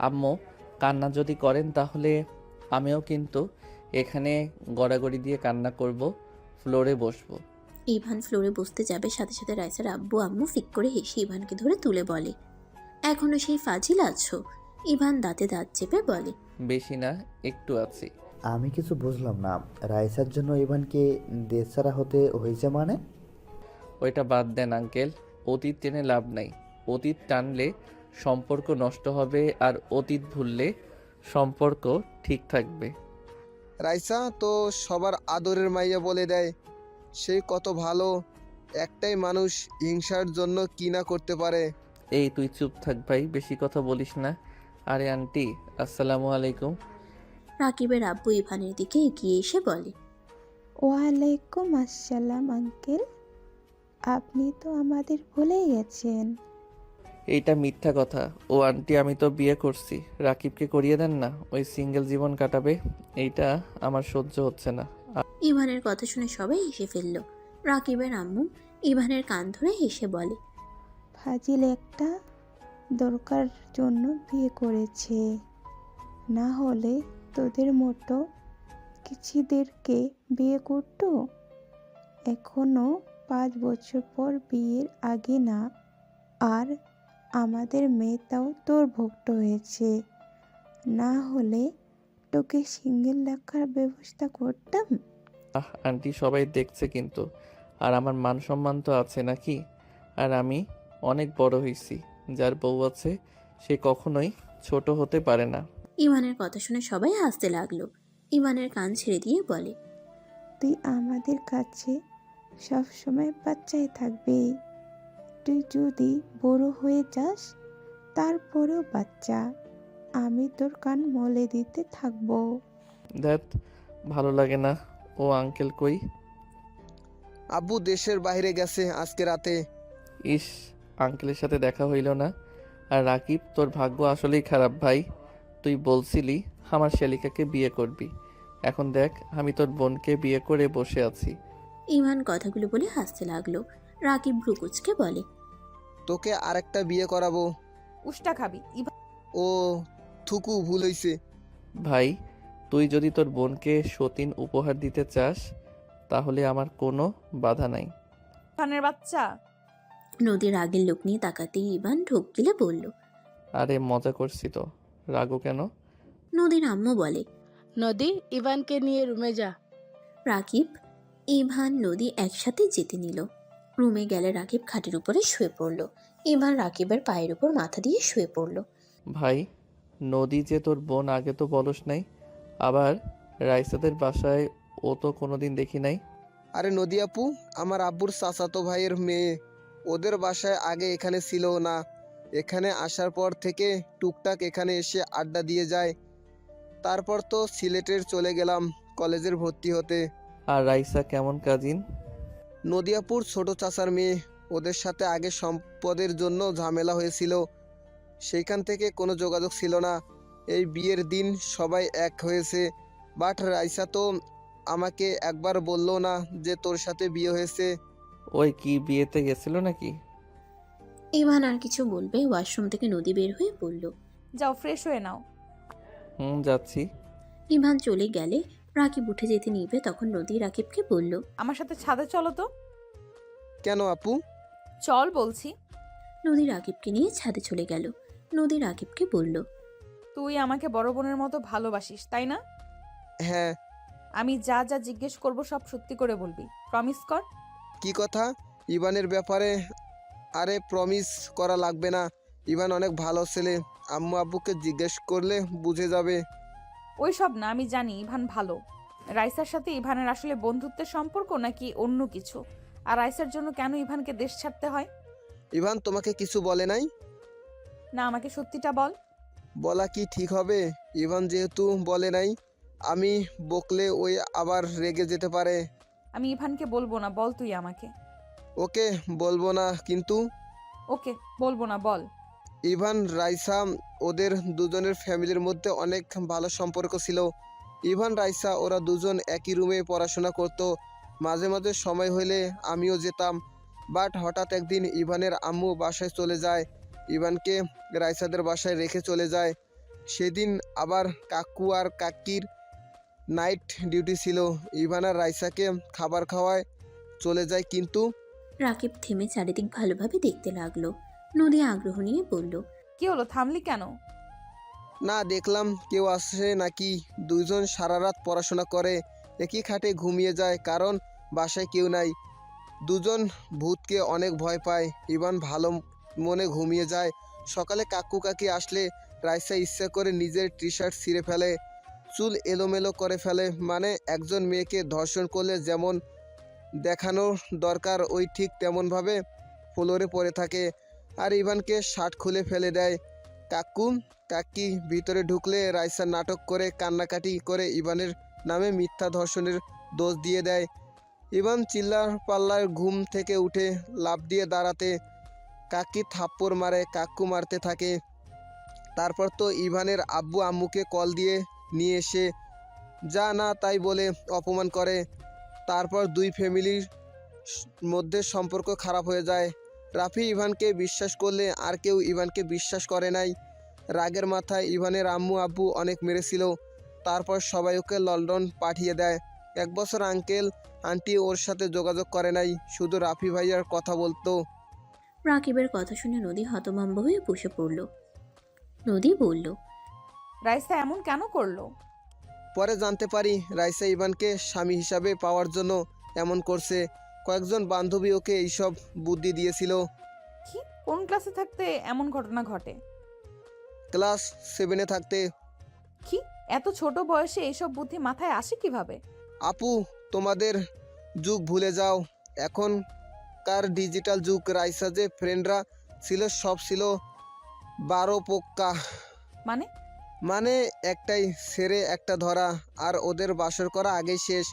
আম্মু কান্না যদি করেন তাহলে আমিও কিন্তু এখানে গড়াগড়ি দিয়ে কান্না করব, ফ্লোরে বসবো। ইভান ফ্লোরে বসতে যাবে, সাথে সাথে রাইসার আব্বু আম্মু ফিক করে হেসে ইভানকে ধরে তুলে বলে, এখনো সেই ফাজিল আছো? ইভান দাঁতে দাঁত চেপে বলে, বেশি না, একটু আছি। আমি কিছু বুঝলাম না, রাইসার জন্য ইভানকে দেশছাড়া হতে হয়েছে মানে? ওইটা বাদ দেন আঙ্কেল, অতীত টেনে লাভ নাই। অতীত টানলে সম্পর্ক নষ্ট হবে, আর অতীত ভুললে সম্পর্ক ঠিক থাকবে। রাইসা তো সবার আদরের মাইয়া বলে দেয়, সে কত ভালো, একটাই মানুষ হিংসার জন্য কি না করতে পারে। এই তুই চুপ থাক ভাই, বেশি কথা বলিস না। আরে আন্টি, আসসালামু আলাইকুম। রাকিবের আব্বু ইভানের দিকে এগিয়ে এসে বলে, ওয়ালাইকুম আসসালাম আঙ্কেল, আপনি তো আমাদের ভুলেই গেছেন। এইটা মিথ্যা কথা। ও আন্টি, আমি তো বিয়ে করছি, রাকিবকে করিয়ে দেন না, ওই সিঙ্গেল জীবন কাটাবে। এইটা আমার সহ্য হচ্ছে না। ইভানের কথা শুনে সবাই হেসে ফেলল। রাকিবের আম্মু ইভানের কান ধরে হেসে বলে, ফাজিল একটা, দরকার জন্য বিয়ে করেছে, না হলে তোদের মতো কিছুদেরকে বিয়ে করতো। এখনো 5 বছর পর বিয়ের আগে না, আর আমাদের মেয়েটাও তোর ভক্ত হয়েছে, না হলে তোকে সিঙ্গেল রাখার ব্যবস্থা করতাম। আন্টি, সবাই দেখছে কিন্তু, আর আমার মান সম্মান তো আছে নাকি? আর আমি অনেক বড় হয়েছি, যার বউ আছে সে কখনোই ছোট হতে পারে না। ইভানের কথা শুনে সবাই হাসতে লাগলো। ইভানের কান ছেড়ে দিয়ে বলে, তুই আমাদের কাছে সব সময় বাচ্চাই থাকবি। তুই যদি বড় হয়ে যাস তারপরেও বাচ্চা, আমি তোর কান মলে দিতে থাকবো। দ্যাট ভালো লাগে না। ও আঙ্কেল কই? আব্বু দেশের বাইরে গেছে আজকে রাতে। ইস, আঙ্কেলের সাথে দেখা হইল না। আর রাকিব, তোর ভাগ্য আসলেই খারাপ ভাই। তুই বলছিলি আমার শালিকাকে বিয়ে করবি, এখন দেখ আমি তোর বোনকে বিয়ে করে বসে আছি। ইভান কথাগুলো বলে হাসতে লাগলো। রাকিব ভ্রুকুচকে বলে, তোকে আরেকটা বিয়ে করাবো। উষ্টা খাবি? ও থুকু, ভুল হইছে। ভাই, তুই যদি তোর বোনকে সতীন উপহার দিতে চাস তাহলে আমার কোনো বাধা নাই। ইভানের বাচ্চা। নদীর আগের লোক নিয়ে তাকাতেই ইভান ঢোক গিলে বলল, আরে মজা করছি তো, রাগো কেন? নদীর আম্মু বলে, নদী, ইভানকে নিয়ে রুমে যা। রাকিব, ইভান, নদী একসাথে যেতে নিল। রুমে গেলে রাকিব খাটের উপরে শুয়ে পড়ল। ইভান রাকিবের পায়ের উপর মাথা দিয়ে শুয়ে পড়ল। ভাই, নদী যে তোর বোন, আগে তো বলস নাই। আবার রাইসাদের বাসায় ও তো কোনোদিন দেখি নাই। আরে নদী আপু, আমার আব্বুর চাচাতো ভাইয়ের মেয়ে, ওদের বাসায় আগে এখানে ছিল না, এখানে আসার পর থেকে টুকটাক এখানে এসে আড্ডা দিয়ে যায়। তারপর তো সিলেটের চলে গেলাম কলেজের ভর্তি হতে। আর রাইসা কেমন কাজিন? নদিয়াপুর ছোট চাচার মেয়ে, ওদের সাথে আগে সম্পদের জন্য ঝামেলা হয়েছিল, সেইখান থেকে কোনো যোগাযোগ ছিল না। এই বিয়ের দিন সবাই এক হয়েছে, বাট রাইসা তো আমাকে একবার বললো না যে তোর সাথে বিয়ে হয়েছে। ওই কি বিয়েতে গেছিল নাকি? ইভান আর কিছু বলবে, ওয়াশরুম থেকে নদী বের হয়ে পড়ল। যাও ফ্রেশ হয়ে নাও। যাচ্ছি। ইভান চলে গেলে রাকিব উঠে যেতে নিবে, তখন নদী রাকিবকে বলল, আমার সাথে ছাদে চলো তো। কেন আপু? চল বলছি। নদী রাকিবকে নিয়ে ছাদে চলে গেল। নদী রাকিবকে বলল, তুই আমাকে বড় বোনের মতো ভালোবাসিস, তাই না? হ্যাঁ। আমি যা যা জিজ্ঞেস করব সব সত্যি করে বলবি, প্রমিস কর। কি কথা? ইভানের ব্যাপারে? আরে প্রমিস করা লাগবে না, ইভান অনেক ভালো ছেলে, আম্মু আব্বুকে জিজ্ঞেস করলে বুঝে যাবে। ওই সব না, আমি জানি ইভান ভালো। রাইসার সাথে ইভানের আসলে বন্ধুত্বের সম্পর্ক নাকি অন্য কিছু, আর রাইসার জন্য কেন ইভানকে দেশ ছাড়তে হয়? ইভান তোমাকে কিছু বলে নাই? না, আমাকে সত্যিটা বল। বলা কি ঠিক হবে? ইভান যেহেতু বলে নাই, আমি বকলে ওই আবার রেগে যেতে পারে। আমি ইভানকে বলবো না, বল তুই আমাকে। ওকে বলবো না কিন্তু। ওকে বলবো না, বল। ইভান রাইসা ওদের দুজনের ফ্যামিলির মধ্যে অনেক ভালো সম্পর্ক ছিল। ইভান রাইসা ওরা দুজন একই রুমে পড়াশোনা করত। মাঝে মাঝে সময় হলে আমিও যেতাম। বাট হঠাৎ একদিন ইভানের আম্মু বাসায় চলে যায়, ইভানকে রাইসাদের বাসায় রেখে চলে যায়। সেদিন আবার কাকু আর কাকির নাইট ডিউটি ছিল। ইভান আর রাইসাকে খাবার খাওয়ায় চলে যায় কিন্তু। রাকিব থেমে চারিদিক ভালোভাবে দেখতে লাগলো। নদী আগ্রহ নিয়ে বলল, কি হলো, থামলি কেন? না, দেখলাম কেউ আসে নাকি। দুজন সারা রাত পড়াশোনা করে, একই খাটে ঘুমিয়ে যায়, কারণ বাসায় কেউ নাই। দুজন ভূতকে অনেক ভয় পায়। ইভান ভালো মনে ঘুমিয়ে যায়। সকালে কাকু কাকি আসলে রাইসা ইচ্ছা করে নিজের টি শার্ট ছিঁড়ে ফেলে, চুল এলোমেলো করে ফেলে। মানে একজন মেয়েকে ধর্ষণ করলে যেমন দেখানো দরকার ওই ঠিক তেমনভাবে ফ্লোরে পড়ে থাকে। আর ইভানকে শার্ট খুলে ফেলে দেয়। কাকু কাকি ভিতরে ঢুকলে রাইসা নাটক করে কান্নাকাটি করে ইভানের নামে মিথ্যা ধর্ষণের দোষ দিয়ে দেয়। ইভান চিল্লার পাল্লার ঘুম থেকে উঠে লাফ দিয়ে দাঁড়াতে কাকি থাপ্পড় মারে, কাকু মারতে থাকে। তারপর তো ইভানের আব্বু আম্মুকে কল দিয়ে নিয়ে এসে যা না তাই বলে অপমান করে। তারপর দুই ফ্যামিলির মধ্যে সম্পর্ক খারাপ হয়ে যায়। রাফি ইভানকে বিশ্বাস করলে আর কেউ ইভানকে বিশ্বাস করে নাই। রাগের মাথায় ইভানের আম্মু আব্বু অনেক মেরেছিল। তারপর সবাই ওকে লন্ডন পাঠিয়ে দেয়। 1 বছর আঙ্কেল আন্টি ওর সাথে যোগাযোগ করে নাই, শুধু রাফি ভাইয়ার কথা বলতো। রাকিবের কথা শুনে নদী হতভম্ব হয়ে বসে পড়ল। নদী বলল, রাইসা এমন কেন করলো? পরে জানতে পারি রাইসা ইভানকে স্বামী হিসাবে পাওয়ার জন্য এমন করছে। কয়েকজন বান্ধবী ওকে এইসব বুদ্ধি দিয়েছিল। কি, কোন ক্লাসে থাকতে এমন ঘটনা ঘটে? ক্লাস 7-এ থাকতে। কি, এত ছোট বয়সে এইসব বুদ্ধি মাথায় আসে কিভাবে? আপু, তোমাদের যুগ ভুলে যাও, এখনকার ডিজিটাল যুগ। রাইসা যে ফ্রেন্ডরা ছিল সব ছিল 12 পোক্কা। মানে? মানে একটাই ছেড়ে একটা ধরা, আর ওদের বাসর করা আগেই শেষ।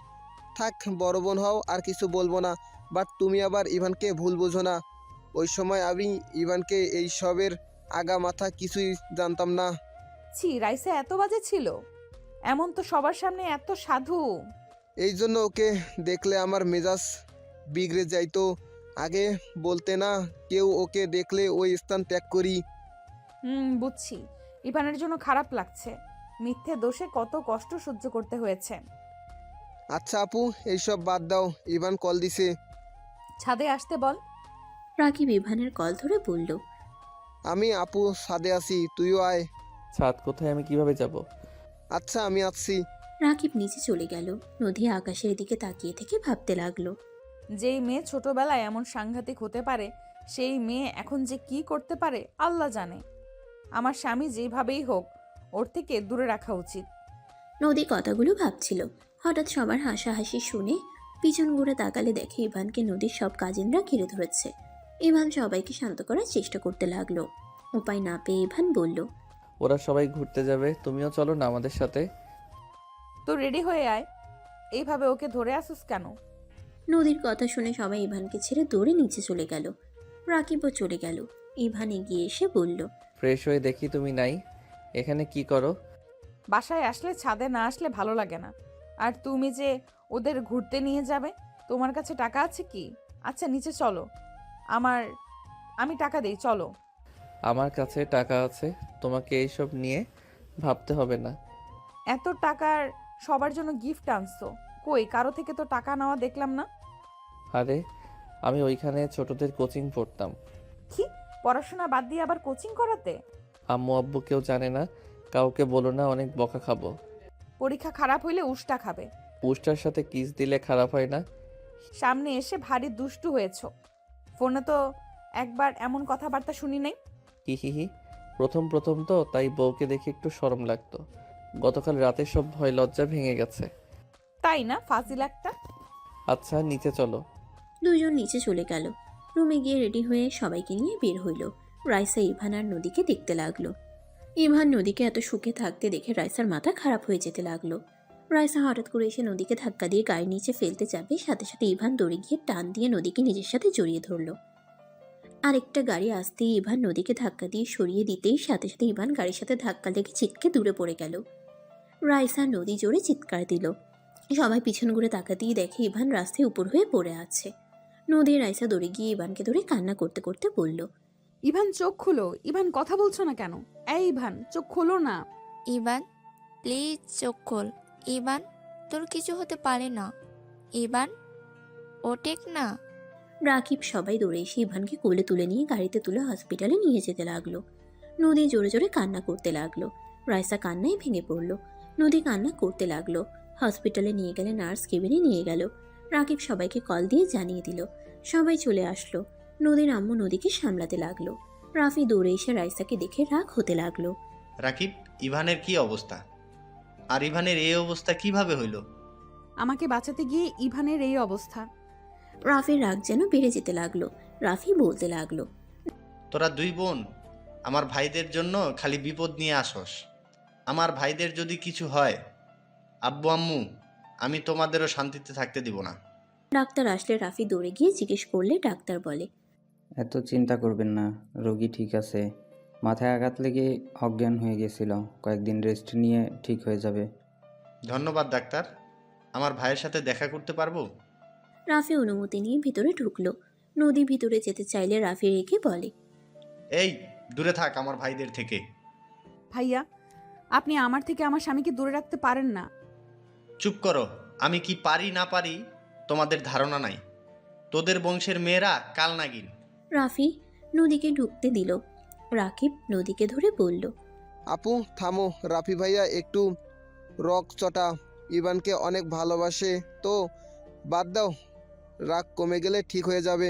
থাক, বড় বোন হও, আর কিছু বলবো না। বাট তুমি আবার ইভানকে ভুল বোঝো না। ওই সময় আমি ইভানকে এই সবের আগা মাথা কিছুই জানতাম না। ছি, রাইসা এত বাজে ছিল? এমন তো সবার সামনে এত সাধু। এই জন্য ওকে দেখলে আমার মেজাজ বিগড়ে যাইতো। আগে বলতে না, কেউ ওকে দেখলে ওই স্থান ত্যাগ করি। বুঝছি। ইভানের জন্য খারাপ লাগছে। মিথ্যে দোষে কত কষ্ট সহ্য করতে হয়েছে। আচ্ছা আপু, এইসব বাদ দাও, ইভান কল দিছে। ছাদে আসতে বল। রাকিব ইভানের কল ধরে বলল, আমি আপু ছাদে আছি, তুইও আয়। ছাদ কোথায়, আমি কিভাবে যাব? আচ্ছা আমি আসছি। রাকিব নিচে চলে গেল। নদী আকাশের দিকে তাকিয়ে থেকে ভাবতে লাগলো, যেই মেয়ে ছোটবেলায় এমন সাংঘাতিক হতে পারে, সেই মেয়ে এখন যে কি করতে পারে আল্লাহ জানে। আমার স্বামী যেভাবেই হোক ওর থেকে দূরে রাখা উচিত। নদী কথাগুলো ভাবছিল। হঠাৎ সবার হাসাহাসি শুনে পিছন ঘুরে তাকালে দেখে ইভানকে নদীর সব কাজিনরা ঘিরে ধরেছে। ইভান সবাইকে শান্ত করার চেষ্টা করতে লাগলো। উপায় না পেয়ে ইভান বলল, ওরা সবাই ঘুরতে যাবে, তুমিও চলো না আমাদের সাথে। তো রেডি হয়ে আয়। এইভাবে ওকে ধরে আসিস কেন? নদীর কথা শুনে সবাই ইভানকে ছেড়ে দৌড়ে নিচে চলে গেল। রাকিবও চলে গেল। ইভান এগিয়ে এসে বলল, ফ্রেশ হয়ে দেখি তুমি নাই, এখানে কি করো? বাসায় আসলে ছাদে না আসলে ভালো লাগে না। আর তুমি যে ওদের ঘুরতে নিয়ে যাবে, তোমার কাছে টাকা আছে কি? আচ্ছা নিচে চলো, আমি টাকা দেই, চলো। আমার কাছে টাকা আছে, তোমাকে এইসব নিয়ে ভাবতে হবে না। এত টাকার সবার জন্য গিফট আনছো, কই কারো থেকে তো টাকা নেওয়া দেখলাম না। আরে আমি ওইখানে ছোটদের কোচিং পড়তাম। কি, পড়াশোনা বাদ দিয়ে আবার কোচিং করাতে? আম্মু আব্বু কেউ জানে না, কাউকে বলো না, অনেক বকা খাবো। পরীক্ষা খারাপ হইলে উষ্টা খাবে। পুষ্টার সাথে কিস দিলে খারাপ হয় না? সামনে এসে ভারী দুষ্টু হয়েছো। ফোনে তো একবার এমন কথাবার্তা শুনি নাই। হি প্রথম প্রথম তো, তাই বউকে দেখে একটু শরম লাগতো। গতকাল রাতে সব ভয় লজ্জা ভেঙে গেছে। তাই না, ফাজিল একটা। আচ্ছা নিচে চলো। দুজন নিচে চলে গেল। রুমে গিয়ে রেডি হয়ে সবাইকে নিয়ে বের হইল। রাইসা ইভান আর নদীকে দেখতে লাগলো। ইভান নদীকে এত সুখে থাকতে দেখে রাইসার মাথা খারাপ হয়ে যেতে লাগলো। রাইসা হঠাৎ করে এসে নদীকে ধাক্কা দিয়ে গাড়ির নিচে ফেলতে যাবে, সাথে সাথে ইভান দৌড়ে গিয়ে টান দিয়ে নদীকে নিজের সাথে জড়িয়ে ধরল। আরেকটা গাড়ি আসতেই ইভান নদীকে ধাক্কা দিয়ে সরিয়ে দিতেই সাথে সাথে ইভান গাড়ির সাথে ধাক্কা লেগে ছিটকে দূরে পড়ে গেল। রাইসা নদী জোরে চিৎকার দিল। সবাই পিছন ঘুরে তাকাতেই দেখে ইভান রাস্তায় উপর হয়ে পড়ে আছে। নদী রাইসা দৌড়ে গিয়ে ইভানকে ধরে কান্না করতে করতে বলল, ইভান চোখ খুলো। ইভান কথা বলছো না কেন? এই ইভান চোখ খোলো না। ইভান প্লিজ চোখ খোল। ইভান তোর কিছু হতে পারে না। ইভান ওটেক না। রাকিব সবাই দৌড়ে এসে ইভানকে কোলে তুলে নিয়ে গাড়িতে তুলে হসপিটালে নিয়ে যেতে লাগলো। নদী জোরে জোরে কান্না করতে লাগলো। রাইসা কান্নায় ভেঙে পড়ল। নদী কান্না করতে লাগলো। হসপিটালে নিয়ে গেলে নার্স কেবিনে নিয়ে গেল। রাকিব সবাইকে কল দিয়ে জানিয়ে দিল। সবাই চলে আসলো। নদীর আম্মু নদীকে সামলাতে লাগলো। রাফি দৌড়ে এসে রাইসাকে দেখে রাগ হতে লাগলো। রাকিব, ইভানের কি অবস্থা? আর ইভানের এই অবস্থা কিভাবে হইল? আমাকে বাঁচাতে গিয়ে ইভানের এই অবস্থা। রাফির রাগ যেন বেড়ে যেতে লাগলো। রাফি বলতে লাগলো, তোরা দুই বোন আমার ভাইদের জন্য খালি বিপদ নিয়ে আসস। আমার ভাইদের যদি কিছু হয়, আব্বু আম্মু, আমি তোমাদেরও শান্তিতে থাকতে দিব না। ডাক্তার আসলে রাফি দৌড়ে গিয়ে জিজ্ঞেস করলে ডাক্তার বলে, এত চিন্তা করবেন না, রোগী ঠিক আছে। মাথায় আঘাত লেগে অজ্ঞান হয়ে গেছিল, কয়েকদিন রেস্ট নিয়ে ঠিক হয়ে যাবে। ধন্যবাদ ডাক্তার। আমার ভাইয়ের সাথে দেখা করতে পারবো? রাফি অনুমতি নিয়ে ভিতরে ঢুকলো। নদী ভিতরে যেতে চাইলে রাফি রেখে বলে, এই দূরে থাক আমার ভাইদের থেকে। ভাইয়া, আপনি আমার থেকে আমার স্বামীকে দূরে রাখতে পারেন না। চুপ করো। আমি কি পারি না পারি তোমাদের ধারণা নাই। তোদের বংশের মেয়েরা কাল নাগিন। রাফি নদীকে ঢুকতে দিল। রাকিব নদীকে ধরে বলল, আপু থামো, রাফি ভাইয়া একটু রক চটা, ইভানকে অনেক ভালোবাসে তো, বাদ দাও, রাগ কমে গেলে ঠিক হয়ে যাবে।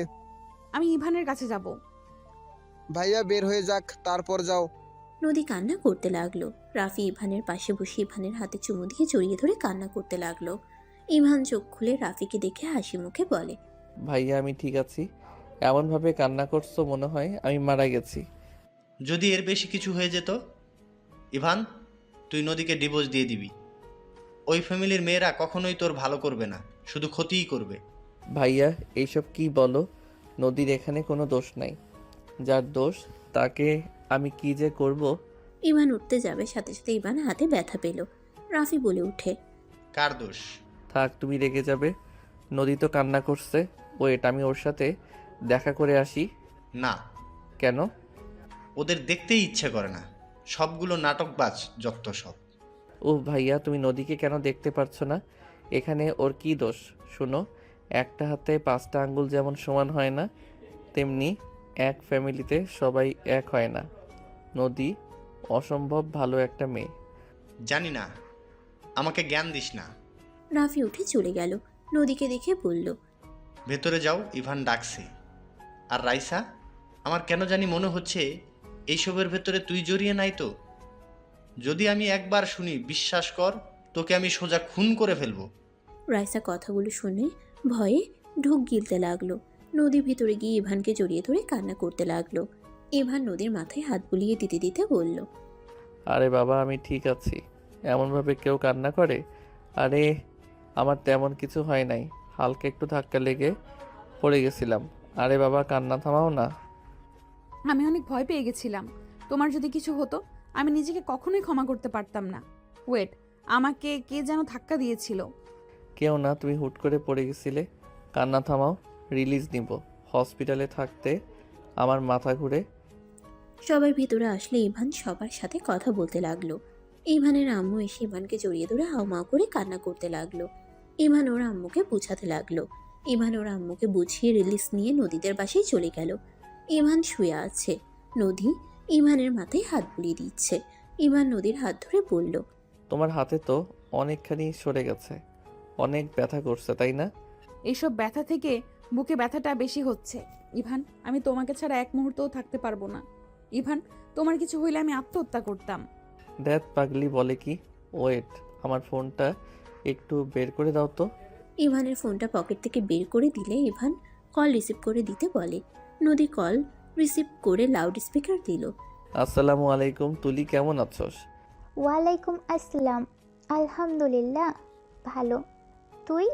আমি ইভানের কাছে যাব। ভাইয়া বের হয়ে যাক, তারপর যাও। নদী কান্না করতে লাগলো। রাফি ইভানের পাশে বসে ইভানের হাতে চুমু দিয়ে জড়িয়ে ধরে কান্না করতে লাগলো। ইভান চোখ খুলে রাফিকে দেখে হাসি মুখে বলে, ভাইয়া আমি ঠিক আছি। এমনভাবে কান্না করছো মনে হয় আমি মারা গেছি। যদি এর বেশি কিছু হয়ে যেত, ইভান তুই নদীকে ডিভোর্স দিয়ে দিবি। ওই ফ্যামিলির মেয়েরা কখনোই তোর ভালো করবে না, শুধু ক্ষতিই করবে। ভাইয়া এইসব কি বলো? নদীর এখানে কোনো দোষ নাই। যার দোষ তাকে আমি কি যে করব। ইভান উঠতে যাবে, সাথে সাথে ইভান হাতে ব্যথা পেল। রাফি বলে উঠে, কার দোষ? থাক, তুমি রেগে যাবে। নদী তো কান্না করছে, ওয়েট আমি ওর সাথে দেখা করে আসি। না। কেন? ওদের দেখতেই ইচ্ছে করে না, সবগুলো নাটকবাজ যত সব। ও ভাইয়া, তুমি নদীকে কেন দেখতে পারছো না? এখানে ওর কি দোষ? শোনো, একটা হাতে 5টা আঙ্গুল যেমন সমান হয় না, তেমনি এক ফ্যামিলিতে সবাই এক হয় না। নদী অসম্ভব ভালো একটা মেয়ে। জানি না, আমাকে জ্ঞান দিস না। রাফি উঠে চলে গেল। নদীকে দেখে বলল, ভেতরে যাও, ইভান ডাকছে। আর রাইসা, আমার কেন জানি মনে হচ্ছে এইসবের ভেতরে তুই জড়িয়ে নাই তো। যদি আমি একবার শুনি, বিশ্বাস কর, তোকে আমি সোজা খুন করে ফেলবো। রাইসা কথাগুলো শুনে ভয়ে ঢোক গিলতে লাগলো। নদী ভিতরে গিয়ে ইভানকে জড়িয়ে ধরে কান্না করতে লাগলো। ইভান নদীর মাথায় হাত বুলিয়ে দিতে দিতে বলল, আরে বাবা আমি ঠিক আছি। এমনভাবে কেউ কান্না করে? আরে আমার তেমন কিছু হয় নাই, হালকা একটু ধাক্কা লেগে পড়ে গেছিলাম। আরে বাবা কান্না থামাও না। আমি অনেক ভয় পেয়ে গেছিলাম। তোমার যদি কিছু হতো আমি নিজেকে কখনোই ক্ষমা করতে পারতাম না। ওয়েট, আমাকে কে যেন ধাক্কা দিয়েছিল। কেউ না, তুমি হুট করে পড়ে গেছিলে। কান্না থামাও, রিলিজ নিব। হসপিটালে থাকতে আমার মাথা ঘুরে। সবাই ভিতরে আসলে ইভান সবার সাথে কথা বলতে লাগলো। ইভানের আম্মু এসে ইভানকে জড়িয়ে ধরে হাউমাউ করে কান্না করতে লাগলো। ইভান ওর আম্মুকে বুঝাতে লাগলো। ইভান ওর আম্মুকে বুঝিয়ে রিলিজ নিয়ে নদীদের বাসায় চলে গেল। ইভান শুয়ে আছে। নদী ইভানের মাথায় হাত বুলিয়ে দিচ্ছে। ইভান নদীর হাত ধরে বলল, তোমার হাতে তো অনেকখানি সরে গেছে, অনেক ব্যথা করছে তাই না? এইসব ব্যথা থেকে বুকে ব্যথাটা বেশি হচ্ছে। ইভান, আমি তোমাকে ছাড়া এক মুহূর্তও থাকতে পারবো না। ইভান, তোমার কিছু হইলে আমি আত্মহত্যা করতাম। দ্যাট পাগলি বলে কি? ওয়েট, আমার ফোনটা একটু বের করে দাও তো। ইভানের ফোনটা পকেট থেকে বের করে দিলে ইভান কল রিসিভ করে দিতে বলে। নদী কল রিসিভ করে লাউড স্পিকার দিল। আসসালামু আলাইকুম, তুলি কেমন আছোস? ওয়ালাইকুম আসসালাম। আলহামদুলিল্লাহ ভালো। তুই?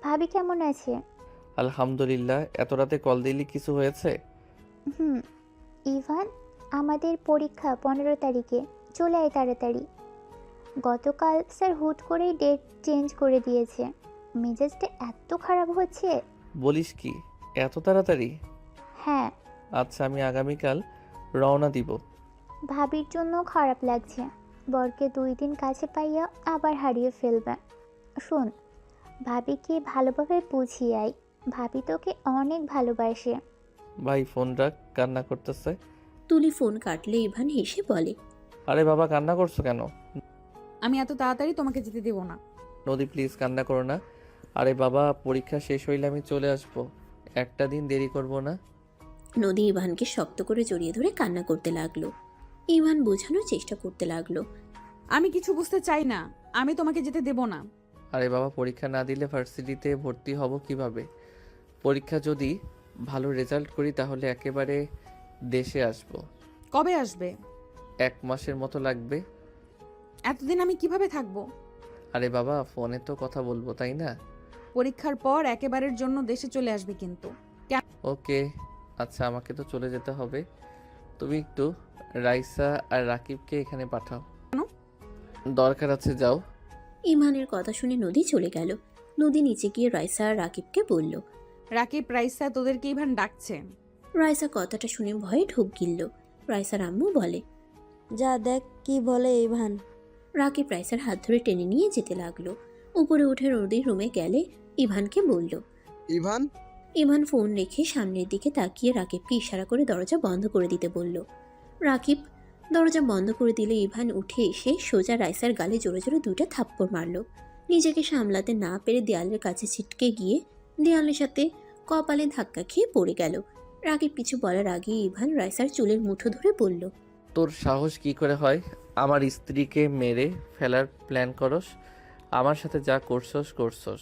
ভাবি কেমন আছে? আলহামদুলিল্লাহ। এত রাতে কল দিলি, কিছু হয়েছে? হুম। ইভান, আমাদের পরীক্ষা 15 তারিখে, চলে আয় তাড়াতাড়ি। গতকাল স্যার হুট করেই ডেট চেঞ্জ করে দিয়েছে। মেজাজটা এত খারাপ হচ্ছে। বলিস কি, এত তাড়াতাড়ি? হ্যাঁ। আচ্ছা, আমি আগামীকাল রওনা দিব। ভাবির জন্য খারাপ লাগছে। বরকে 2 দিন কাছে পাইয়া আবার হারিয়ে ফেলবে। শোন, ভাবিকে ভালোভাবে বুঝিয়ে আয়। ভাবি তোকে অনেক ভালোবাসে। ভাই ফোন রাখ, কান্না করতেছে। তুলি ফোন কাটলে ইভান হেসে বলে, আরে বাবা, কান্না করছো কেন? আমি এত তাড়াতাড়ি তোমাকে যেতে দেব না। নদী প্লিজ কান্না করো না। আরে বাবা, পরীক্ষা শেষ হইলে আমি চলে আসবো, একটা দিন দেরি করব না। নদী ইভানকে শক্ত করে জড়িয়ে ধরে কান্না করতে লাগলো। ইভান বোঝানোর চেষ্টা করতে লাগলো, আমি কিছু বুঝতে চাই না, আমি তোমাকে যেতে দেব না। আরে বাবা, পরীক্ষা না দিলে ভার্সিটিতে ভর্তি হব কিভাবে? পরীক্ষা যদি ভালো রেজাল্ট করি তাহলে একেবারে দেশে আসব। কবে আসবে? 1 মাসের মতো লাগবে। এতদিন আমি কিভাবে থাকবো? আরে বাবা, ফোনে তো কথা বলবো, তাই না? পরীক্ষার পর একেবারের জন্য দেশে চলে আসবে কিন্তু। ওকে, আচ্ছা, আমাকে তো চলে যেতে হবে। তুমি একটু রাইসা আর রাকিবকে এখানে পাঠাও। দরকার আছে, যাও। ইভানের কথা শুনে নদী চলে গেল। নদী নিচে গিয়ে রাইসা আর রাকিবকে বলল। রাকিব, রাইসা তোদেরকে ইভান ডাকছে। রাইসা কথাটা শুনে ভয়ে ঢোক গিলল। রাইসার আম্মু বলে, যা দেখ কি বলে ইভান। রাকিব রাইসার হাত ধরে টেনে নিয়ে যেতে লাগলো। উপরে উঠে নদীর রুমে গেলে ইভানকে বলল। ইভান, ইভান ফোন রেখে সামনের দিকে তাকিয়ে রাকিবকে ইশারা করে দরজা বন্ধ করে দিতে বলল। রাকিব দরজা বন্ধ করে দিলে ইভান উঠে এসে সোজা রাইসার গালে জোরে জোরে 2টা থাপ্পড় মারল। নিজেকে সামলাতে না পেরে দেয়ালের কাছে ছিটকে গিয়ে দেয়ালের সাথে কপালে ধাক্কা খেয়ে পড়ে গেল। রাকিব কিছু বলার আগে ইভান রাইসার চুলের মুঠো ধরে বলল, তোর সাহস কি করে হয় আমার স্ত্রীকে মেরে ফেলার প্ল্যান করস? আমার সাথে যা করছস,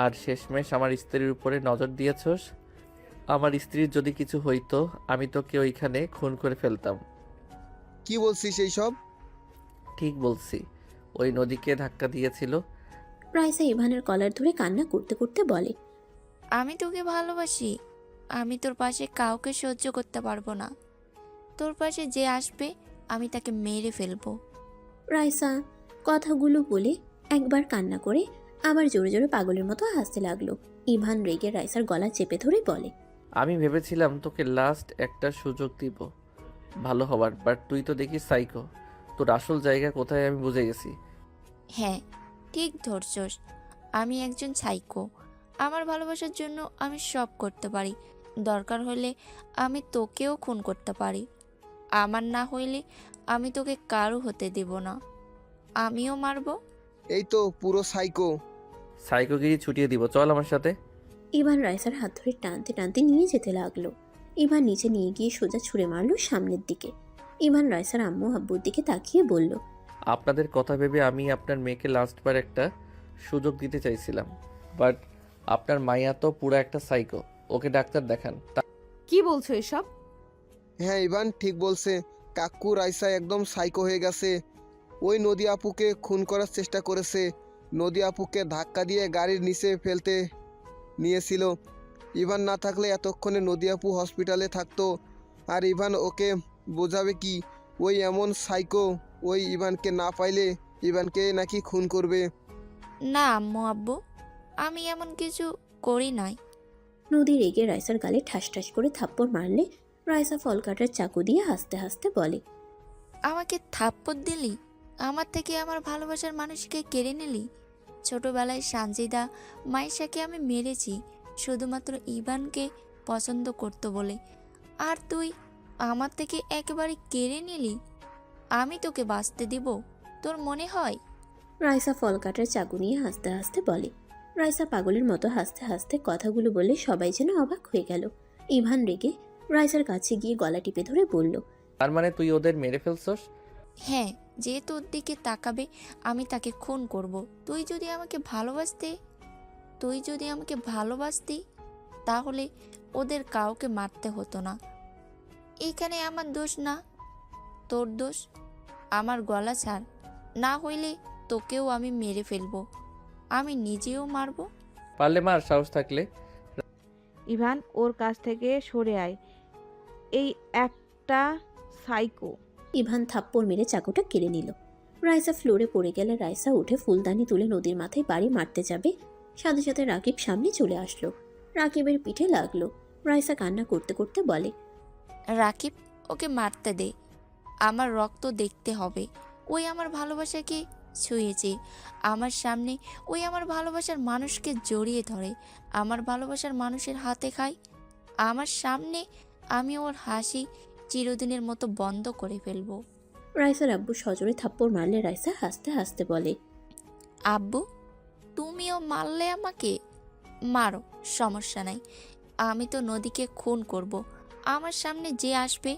আর শেষমেশ আমার স্ত্রীর উপরে নজর দিয়েছস। আমার স্ত্রীর যদি কিছু হইতো আমি তোকে ওইখানে খুন করে ফেলতাম। কি বলছিস এইসব? ঠিক বলছি, ওই নদীকে ধাক্কা দিয়েছিল। রাইসা ইভানের কলার ধরে কান্না করতে করতে বলে, আমি তোকে ভালোবাসি। আমি তোর পাশে কাউকে সহ্য করতে পারবো না। তোর পাশে যে আসবে আমি তাকে মেরে ফেলবো। রাইসা কথাগুলো বলে একবার কান্না করে আবার জোরে জোরে পাগলের মতো হাসতে লাগলো। ইভান রেগে রাইসার গলা চেপে ধরে বলে, আমি ভেবেছিলাম তোকে লাস্ট একটা সুযোগ দিব ভালো হবার, বাট তুই তো দেখি সাইকো। তোর আসল জায়গা কোথায় আমি বুঝে গেছি। হ্যাঁ, ঠিক ধরছস। আমি একজন সাইকো। আমার ভালোবাসার জন্য আমি সব করতে পারি। দরকার হলে আমি তোকেও খুন করতে পারি। আমার না হইলে আমি তোকে কারো হতে দেব না। আমিও মারবো। এই তো পুরো সাইকো। সাইকোগিরি ছুটিয়ে দিব, চল আমার সাথে। ইভান রাইসার হাত ধরে টানতে টানতে নিয়ে যেতে লাগলো। ইভান নিচে নিয়ে গিয়ে সোজা ছুঁড়ে মারলো সামনের দিকে। ইভান রাইসার আম্মু আব্বুর দিকে তাকিয়ে বলল, আপনাদের কথা ভেবে আমি আপনার মেয়েকে লাস্টবার একটা সুযোগ দিতে চাইছিলাম, বাট আপনার মাইয়া তো পুরো একটা সাইকো। ওকে ডাক্তার দেখান। কি বলছো এসব? হ্যাঁ ইভান ঠিক বলছে। কাকু রাইসা একদম সাইকো হয়ে গেছে। ওই নদী আপুকে খুন করার চেষ্টা করেছে। নদী আপুকে ধাক্কা দিয়ে গাড়ির নিচে ফেলতে নিয়েছিল। ইভান না থাকলে এতক্ষণে নদী আপু হসপিটালে থাকতো। আর ইভান ওকে বোঝাবে কি? ওই এমন সাইকো, ওই ইভানকে না পাইলে ইভানকে নাকি খুন করবে। না আম্মু আব্বু, আমি এমন কিছু করি নাই। নদী রেগে রাইসার গালে ঠাস ঠাস করে থাপ্পড় মারলে রাইসা ফল কাটার চাকু দিয়ে হাসতে হাসতে বলে, আমাকে থাপ্পড় দিলি? আমার থেকে আমার ভালোবাসার মানুষকে কেড়ে নিলি? ছোটবেলায় সানজিদা মাইশাকে আমি মেরেছি শুধুমাত্র ইভানকে পছন্দ করতো বলে, আর তুই আমার থেকে একেবারে কেড়ে নিলি। আমি তোকে বাঁচতে দিব তোর মনে হয়? রাইসা ফল কাটার চাকু নিয়ে হাসতে হাসতে বলে। রাইসা পাগলের মতো হাসতে হাসতে কথাগুলো বলে সবাই যেন অবাক হয়ে গেল। ইভান রেগে রাইসার কাছে গিয়ে গলা টিপে ধরে বলল, তার মানে তুই ওদের মেরে ফেলছস? হ্যাঁ, যে তোর দিকে তাকাবে আমি তাকে খুন করব। তুই যদি আমাকে ভালোবাসতি তাহলে ওদের কাউকে মারতে হতো না। এখানে আমার দোষ না, তোর দোষ। আমার গলা ছাড়, না হইলে তোকেও আমি মেরে ফেলবো, আমি নিজেও মারবো। পারলে মার, সাহস থাকলে। ইভান, ওর কাছ থেকে সরে আয়, এই একটা সাইকো। ইভান থাপ্পড় মেরে চাকুটা কেড়ে নিল। রাইসা ফ্লোরে পড়ে গেলে রাইসা উঠে ফুলদানি তুলে নদীর মাথায় বাড়ি মারতে যাবে, সাথে সাথে রাকিব সামনে চলে আসলো। রাকিবের পিঠে লাগলো। রাইসা কান্না করতে করতে বলে, রাকিব, ওকে মারতে দে, আমার রক্ত দেখতে হবে। ওই আমার ভালোবাসাকে ছুঁয়েছে আমার সামনে, ওই আমার ভালোবাসার মানুষকে জড়িয়ে ধরে, আমার ভালোবাসার মানুষের হাতে খায় আমার সামনে। আমি ওর হাসি চিরদিনের মতো বন্ধ করে ফেলবো। রাইসার আব্বু সজোরে থাপ্পড় মারলে রাইসা হাসতে হাসতে বলে, আব্বু, তুমিও মারলে আমাকে? মারো, সমস্যা নাই। আমি তো নদীকে খুন করব, আমার সামনে যে আসবে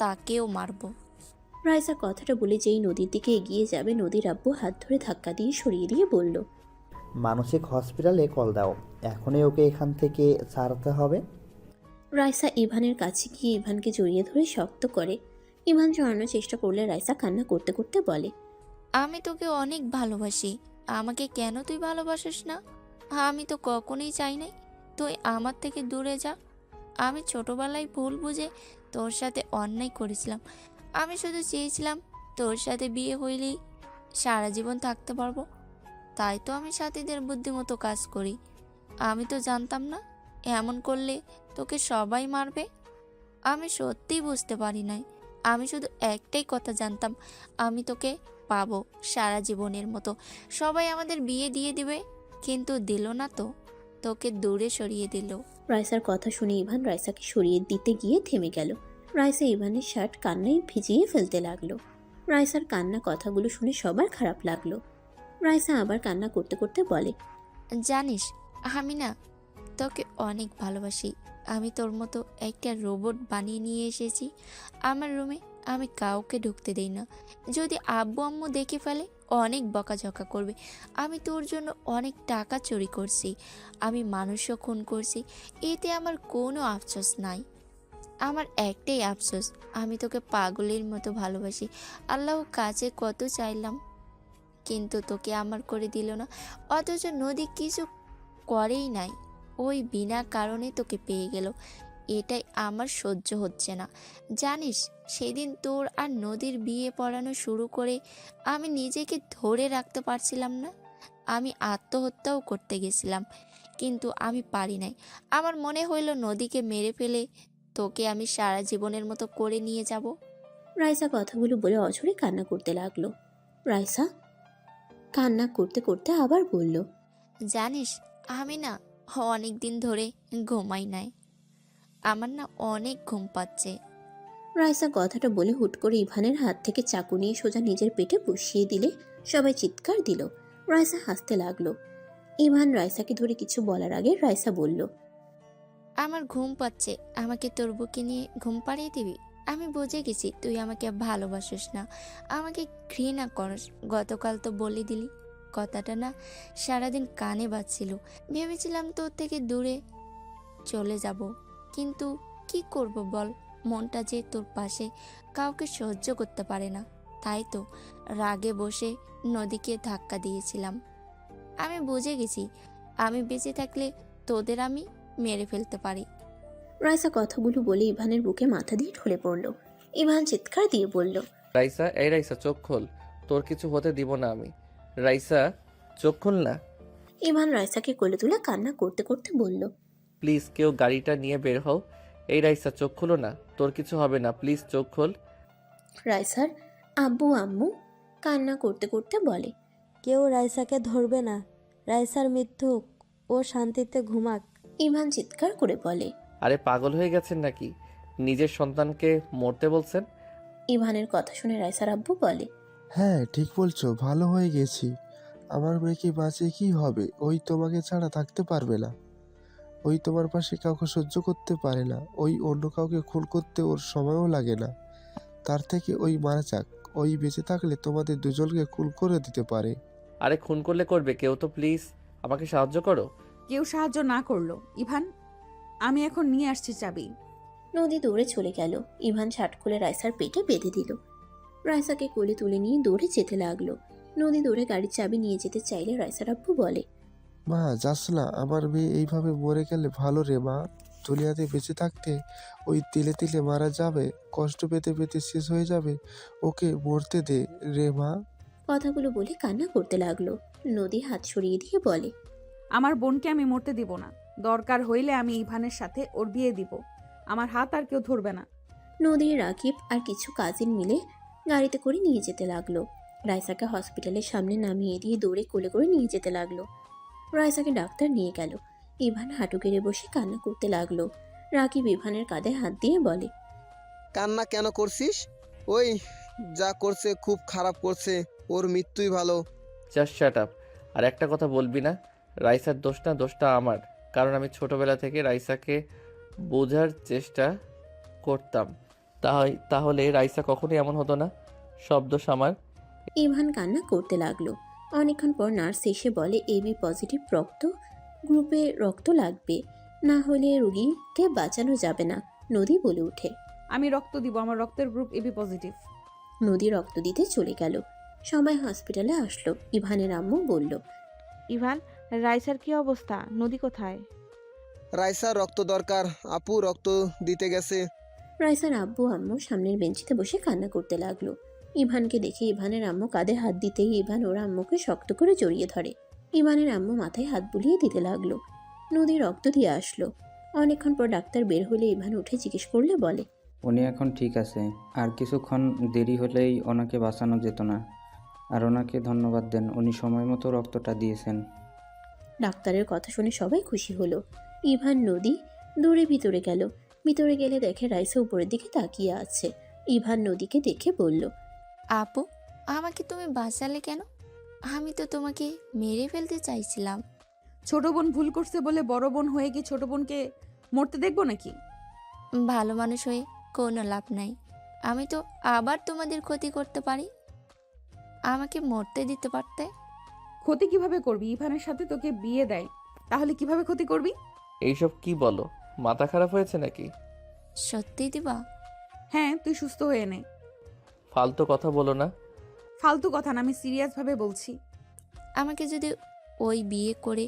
তাকেও মারবো। রাইসা কথাটা বলে যেই নদীর দিকে এগিয়ে যাবে, নদীর আব্বু হাত ধরে ধাক্কা দিয়ে সরিয়ে দিয়ে বলল, মানসিক হসপিটালে কল দাও, এখনই ওকে এখান থেকে ছাড়তে হবে। রাইসা ইভানের কাছে গিয়ে ইভানকে জড়িয়ে ধরে শক্ত করে। ইভান জড়ানোর চেষ্টা করলে রাইসা কান্না করতে করতে বলে, আমি তোকে অনেক ভালোবাসি, আমাকে কেন তুই ভালোবাসিস না? আমি তো কখনোই চাই নাই তুই আমার থেকে দূরে যা। আমি ছোটবেলায় ভুল বুঝে তোর সাথে অন্যায় করেছিলাম। আমি শুধু চেয়েছিলাম তোর সাথে বিয়ে হইলেই সারা জীবন থাকতে পারবো, তাই তো আমি সাথীদের বুদ্ধিমতো কাজ করি। আমি তো জানতাম না এমন করলে তোকে সবাই মারবে। আমি সত্যিই বুঝতে পারি নাই। আমি শুধু একটাই কথা জানতাম, আমি তোকে পাবো সারা জীবনের মতো। সবাই আমাদের বিয়ে দিয়ে দিবে, কিন্তু দিল না তো, তোকে দূরে সরিয়ে দিল। রাইসার কথা শুনে ইভান রাইসাকে সরিয়ে দিতে গিয়ে থেমে গেল। রাইসা ইভানের শার্ট কান্নায় ভিজিয়ে ফেলতে লাগলো। রাইসার কান্না কথাগুলো শুনে সবার খারাপ লাগলো। রাইসা আবার কান্না করতে করতে বলে, জানিস, আমি না তোকে অনেক ভালোবাসি। আমি তোর মতো একটা রোবট বানিয়ে নিয়ে এসেছি আমার রুমে। আমি কাউকে ঢুকতে দেই না। যদি আব্বু আম্মু দেখে ফেলে অনেক বকাঝকা করবে। আমি তোর জন্য অনেক টাকা চুরি করছি, আমি মানুষও খুন করছি, এতে আমার কোনো আফসোস নাই। আমার একটাই আফসোস, আমি তোকে পাগলের মতো ভালোবাসি। আল্লাহর কাছে কত চাইলাম, কিন্তু তোকে আমার করে দিল না। অথচ নদী কিছু করেই নাই, ওই বিনা কারণে তোকে পেয়ে গেল। এটাই আমার সহ্য হচ্ছে না। জানিস, সেদিন তোর আর নদীর বিয়ে পড়ানো শুরু করে আমি নিজেকে ধরে রাখতে পারছিলাম না। আমি আত্মহত্যাও করতে গেছিলাম, কিন্তু আমি পারি নাই। আমার মনে হইল নদীকে মেরে ফেলে তোকে আমি সারা জীবনের মতো করে নিয়ে যাব। রাইসা কথাগুলো বলে অঝরে কান্না করতে লাগলো। রাইসা কান্না করতে করতে আবার বলল, জানিস, আমি না অনেক দিন ধরে ঘুমাই নাই, আমার না অনেক ঘুম পাচ্ছে। রাইসা কথাটা বলে হুট করে ইভানের হাত থেকে চাকু নিয়ে সোজা নিজের পেটে বসিয়ে দিলে সবাই চিৎকার দিল। রাইসা হাসতে লাগলো। ইভান রাইসাকে ধরে কিছু বলার আগে রাইসা বলল, আমার ঘুম পাচ্ছে, আমাকে তোর বুকে নিয়ে ঘুম পাড়িয়ে দিবি? আমি বুঝে গেছি তুই আমাকে ভালোবাসিস না, আমাকে ঘৃণা করস। গতকাল তো বলে দিলি। কথাটা না সারাদিন কানে বাজছিল। ভেবেছিলাম তোর থেকে দূরে চলে যাব, কিন্তু কি করব বল, মনটা যে তোর পাশে কাউকে সহ্য করতে পারে না। তাই তো রাগে বসে নদীকে ধাক্কা দিয়েছিলাম। আমি বুঝে গেছি আমি বেঁচে থাকলে তোদের আমি মেরে ফেলতে পারি। রাইসা কথাগুলো বলে ইভানের বুকে মাথা দিয়ে ঢলে পড়ল। ইভান চিৎকার দিয়ে বলল, রাইসা, এই রাইসা, চোখ খোল, তোর কিছু হতে দিব না আমি। রাইসা, চোখ খোল না। ইভান রাইসাকে কোলে তুলে কান্না করতে করতে বলল, প্লিজ কেউ গাড়িটা নিয়ে বের হও। এই রাইসা, চোখ খুলো না, তোর কিছু হবে না, প্লিজ চোখ খোল। রাইসার আব্বু আম্মু কান্না করতে করতে বলে, কেউ রাইসাকে ধরবে না, রাইসার মৃত্যু, ও শান্তিতে ঘুমাক। ইভান চিৎকার করে বলে, আরে পাগল হয়ে গেছেন নাকি? নিজের সন্তানকে মরতে বলছেন? ইভানের কথা শুনে রাইসার আব্বু বলে, হ্যাঁ ঠিক বলছো, ভালো হয়ে গেছি। আমার মেয়েকে বাঁচিয়ে কি হবে? ওই তোমাকে ছাড়া থাকতে পারবে না, ওই তোমার পাশে কাউকে সহ্য করতে পারে না, ওই অন্য কাউকে খুন করতে ওর সময়ও লাগে না। তার থেকে ওই মারা যাক, ওই বেঁচে থাকলে তোমাদের দুজনকে খুন করে দিতে পারে। আরে খুন করলে করবে, কেউ তো প্লিজ আমাকে সাহায্য করো। কেউ সাহায্য না করলো ইভান, আমি এখন নিয়ে আসছি চাবি। নদী দৌড়ে চলে গেল। ইভান শার্ট খুলে রাইসার পেটে বেঁধে দিল। রাইসাকে কোলে তুলে নিয়ে দৌড়ে যেতে লাগলো। নদী দৌড়ে গাড়ির চাবি নিয়ে যেতে চাইলে রাইসার আব্বু বলে, মা যাস না, আমার মেয়ে এইভাবে মরে গেলে ভালো রে মা। দুনিয়াতে বেঁচে থাকতে ওই তিলে তিলে মারা যাবে, কষ্ট পেতে পেতে শেষ হয়ে যাবে, ওকে মরতে দে রে মা। কথাগুলো বলে কান্না করতে লাগলো। নদী হাত সরিয়ে দিয়ে বলে, আমার বোনকে আমি মরতে দিব না। দরকার হইলে আমি ইভানের সাথে ওর বিয়ে দিব। আমার হাত আর কেউ ধরবে না। নদী, রাকিব আর কিছু কাজিন মিলে গাড়িতে করে নিয়ে যেতে লাগলো। রাইসাকে হসপিটালের সামনে নামিয়ে দিয়ে দৌড়ে কোলে করে নিয়ে যেতে লাগলো। রাইসাকে ডাক্তার নিয়ে গেল। ইভান হাঁটু গেড়ে বসে কান্না করতে লাগলো। রাকিব ইভানের কাঁধে হাত দিয়ে বলে, কান্না কেন করছিস? ওই যা করছে খুব খারাপ করছে, ওর মৃত্যুই ভালো। Just shut up. আর একটা কথা বলবি না, রাইসার দোষ না, দোষটা আমার। কারণ আমি ছোটবেলা থেকে রাইসাকে বোঝার চেষ্টা করতাম। তাহলে রাইসা কখনোই এমন হতো না। সব দোষ আমার। ইভান কান্না করতে লাগলো। অনেকক্ষণ পর নার্স এসে বলে, এবি পজিটিভ রক্ত গ্রুপে রক্ত লাগবে, না হলে রোগীকে বাঁচানো যাবে না। নদী বলে ওঠে, আমি রক্ত দিব, আমার রক্তের গ্রুপ এবি পজিটিভ। নদী রক্ত দিতে চলে গেল। সবাই হসপিটালে আসলো। ইভানের আম্মু বলল, ইভান, রাইসার কি অবস্থা? নদী কোথায়? রাইসার রক্ত দরকার, আপু রক্ত দিতে গেছে। রাইসার আব্বু আম্মু সামনের বেঞ্চিতে বসে কান্না করতে লাগলো। ইভানকে দেখে ইভানের আম্মু কাঁধে হাত দিতেই ইভান ওর আম্মুকে শক্ত করে জড়িয়ে ধরে। ইভানের আম্মু মাথায় হাত বুলিয়ে দিতে লাগলো। নদী রক্ত দিয়ে আসলো। অনেকক্ষণ পর ডাক্তার বের হলে ইভান উঠে জিজ্ঞেস করলে বলে, উনি এখন ঠিক আছে, আর কিছুক্ষণ দেরি হলেই ওনাকে বাঁচানো যেত না। আর ওনাকে ধন্যবাদ দেন, উনি সময় মতো রক্তটা দিয়েছেন। ডাক্তারের কথা শুনে সবাই খুশি হলো। ইভান নদী দৌড়ে ভিতরে গেল। ভিতরে গেলে দেখে রাইসা উপরের দিকে তাকিয়ে আছে। ইভান নদীকে দেখে বলল, আপু, আমাকে তুমি বাঁচালে কেন? আমি তো তোমাকে মেরে ফেলতে চাইছিলাম। ছোট বোন ভুল করছে বলে বড় বোন হয়ে কি ছোট বোনকে মরতে দেখবো নাকি? ভালো মানুষ হয়ে কোনো লাভ নাই। আমি তো আবার তোমাদের ক্ষতি করতে পারি। আমাকে মরতে দিতে পারতে। ক্ষতি কিভাবে করবি? ইভানের সাথে তোকে বিয়ে দেয়, তাহলে কিভাবে ক্ষতি করবি? এইসব কি বলো? মাথা খারাপ হয়েছে নাকি? সত্যি দিবা? হ্যাঁ, তুই সুস্থ হয়ে নে। ফালতু কথা বলো না। ফালতু কথা না, আমি সিরিয়াস ভাবে বলছি। আমাকে যদি ওই বিয়ে করে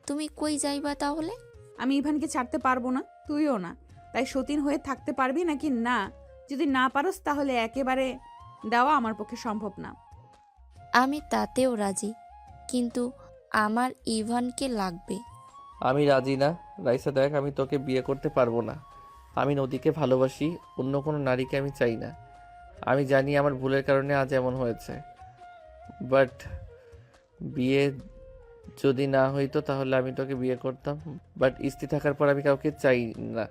তুমি কই যাইবা তাহলে? আমি ইভানকে ছাড়তে পারবো না, তুইও না। তাই সতীন হয়ে থাকতে পারবি নাকি না? যদি না পারস তাহলে একেবারে দেওয়া আমার পক্ষে সম্ভব না। আমি তাতেও রাজি, কিন্তু আমার ইভানকে লাগবে। আমি রাজি না। রাইসা দেখ, আমি তোকে বিয়ে করতে পারবো না। আমি নদীকে ভালোবাসি, অন্য কোনো নারীকে আমি চাই না। আমি জানি আমার ভুলের কারণে আজ এমন হয়েছে, বাট বিয়ে যদি না হইতো তাহলে আমি তোকে বিয়ে করতাম। বাট স্ত্রী থাকার পর আমি কাউকে চাই না।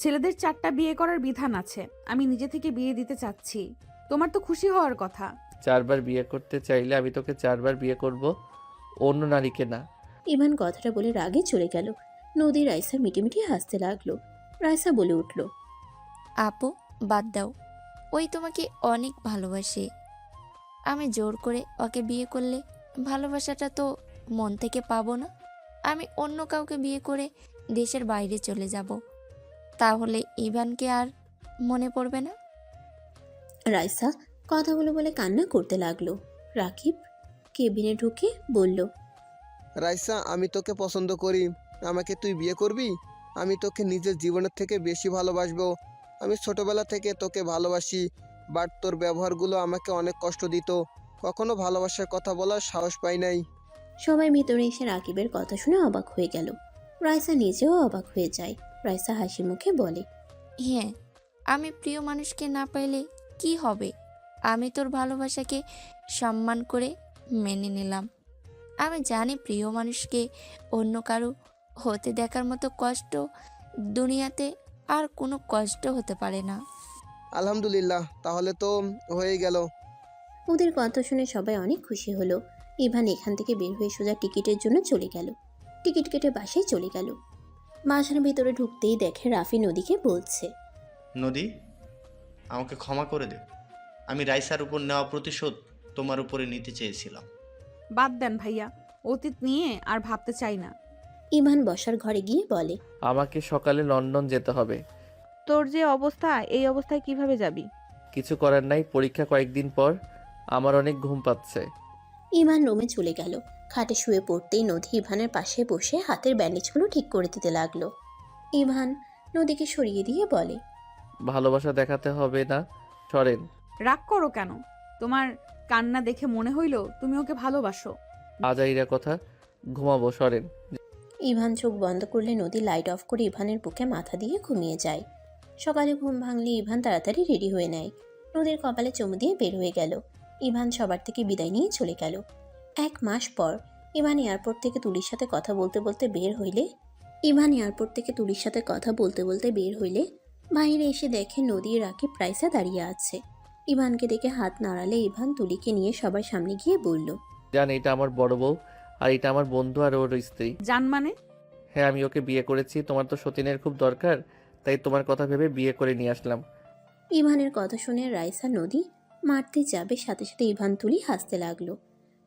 ছেলেদের 4টা বিয়ে করার বিধান আছে, আমি নিজে থেকে বিয়ে দিতে চাচ্ছি। তোমার তো খুশি হওয়ার কথা। 4বার বিয়ে করতে চাইলে আমি তোকে 4বার বিয়ে করব, অন্য নারীকে না। ইভান কথাটা বলে রাগে চলে গেল। নদী রাইসা মিটিমিটি হাসতে লাগলো। রাইসা বলে উঠল, আপু, বাদ দাও। ওই তোমাকে অনেক ভালোবাসে। আমি জোর করে ওকে বিয়ে করলে ভালোবাসাটা তো মন থেকে পাবো না। আমি অন্য কাউকে বিয়ে করে দেশের বাইরে চলে যাব, তাহলে ইভানকে আর মনে পড়বে না। রাইসা কথাগুলো বলে কান্না করতে লাগলো। রাকিব কেবিনে ঢুকে বলল, রাইসা, আমি তোকে পছন্দ করি, আমাকে তুই বিয়ে করবি? আমি তোকে নিজের জীবনের থেকে বেশি ভালোবাসবো। আমি ছোটবেলা থেকে তোকে ভালোবাসি, বাট তোর ব্যবহারগুলো আমাকে অনেক কষ্ট দিত। কখনো ভালোবাসার কথা বলার সাহস পাই নাই। সবাই ভিতরে এসে রাকিবের কথা শুনে অবাক হয়ে গেল। রাইসা নিজেও অবাক হয়ে যায়। রাইসা হাসি মুখে বলে, হ্যাঁ, আমি প্রিয় মানুষকে না পাইলে কি হবে? আমি তোর ভালোবাসাকে সম্মান করে মেনে নিলাম। আমি জানি প্রিয় মানুষকে অন্য কারো হতে দেখার মতো কষ্ট দুনিয়াতে আর কোনো কষ্ট হতে পারে না। আলহামদুলিল্লাহ, তাহলে তো হয়ে গেল। ওদের কথা শুনে সবাই অনেক খুশি হলো। ইভান এখান থেকে বের হয়ে সোজা টিকিটের জন্য চলে গেল। টিকিট কেটে বাসায় চলে গেল। বাসার ভিতরে ঢুকতেই দেখে রাফি নদীকে বলছে, নদী, আমাকে ক্ষমা করে দে। আমি রাইসার উপর নেওয়া প্রতিশোধ তোমার উপরে নিতে চেয়েছিলাম। বাদ দেন ভাইয়া, অতীত নিয়ে আর ভাবতে চাই না। ইভান বসার ঘরে গিয়ে বলে, আমাকে সকালে লন্ডন যেতে হবে। তোর যে অবস্থা, এই অবস্থায় কিভাবে যাবি? কিছু করার নাই, পরীক্ষা কয়েকদিন পর। আমার অনেক ঘুম পাচ্ছে। ইভান রুমে চলে গেল। খাটে শুয়ে পড়তেই নদী ইভানের পাশে বসে হাতের ব্যান্ডেজগুলো ঠিক করে দিতে লাগলো। ইভান নদীকে সরিয়ে দিয়ে বলে, ভালোবাসা দেখাতে হবে না, সরেন। রাগ করো কেন? তোমার কান্না দেখে মনে হইল তুমি ওকে ভালোবাসো। আজাইরা কথা, ঘুমাবো, সরেন। ইভান চোখ বন্ধ করলে নদী লাইট অফ করে ইভানের বুকে মাথা দিয়ে ঘুমিয়ে যায়। সকালে ঘুম ভাঙলে ইভান তাড়াতাড়ি রেডি হয়ে নেয়। নদীর কপালে চুমু দিয়ে বের হয়ে গেল। ইভান সবার থেকে বিদায় নিয়ে চলে গেল। 1 মাস পর ইভান এয়ারপোর্ট থেকে তুলির সাথে কথা বলতে বলতে বের হইলে বাইরে এসে দেখে নদী রাকিব রাইসা দাঁড়িয়ে আছে। ইভানকে দেখে হাত নাড়ালে ইভান তুলিকে নিয়ে সবার সামনে গিয়ে বলল, জান, এটা আমার বড় বউ, আর এটা আমার বন্ধু আর ওর স্ত্রী। জান মানে? হ্যাঁ, আমি ওকে বিয়ে করেছি। তোমার তো সতীনের খুব দরকার, তাই তোমার কথা ভেবে বিয়ে করে নিয়ে আসলাম। ইভানের কথা শুনে রাইসা নদী মারতে যাবে, সাথে সাথে ইভান তুলি হাসতে লাগলো।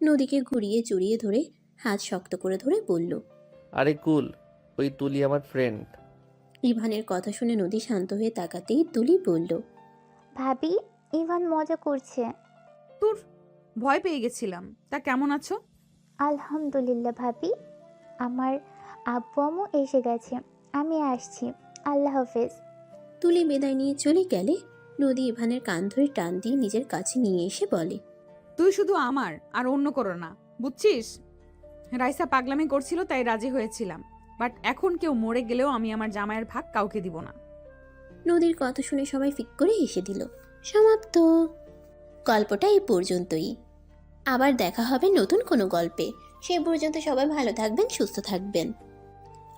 নদীকে ঘুরিয়ে জড়িয়ে ধরে হাত শক্ত করে ধরে বলল, আরে কুল, ওই তুলি আমার ফ্রেন্ড। ইভানের কথা শুনে নদী শান্ত হয়ে তাকাতেই তুলি বলল, ভাবি, ইভান মজা করছে। তোর ভয় পেয়ে গেছিলাম। তা কেমন আছো? আলহামদুলিল্লাহ ভাবি, আমার আব্বু আম্মু এসে গেছে, আমি আসছি, আল্লাহ হাফেজ। তুলি বিদায় নিয়ে চলে গেলে নদী ইভানের কান ধরে টান দিয়ে নিজের কাছে নিয়ে এসে বলে, তুই শুধু আমার, আর অন্য করো না, বুঝছিস? রাইসা পাগলামি করছিল তাই রাজি হয়েছিলাম, বাট এখন কেউ মরে গেলেও আমি আমার জামাইয়ের ভাগ কাউকে দিব না। নদীর কথা শুনে সবাই ফিক করে হেসে দিল। সমাপ্ত। গল্পটা এই পর্যন্তই। আবার দেখা হবে নতুন কোনো গল্পে। সে পর্যন্ত সবাই ভালো থাকবেন, সুস্থ থাকবেন।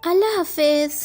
আল্লাহ হাফেজ।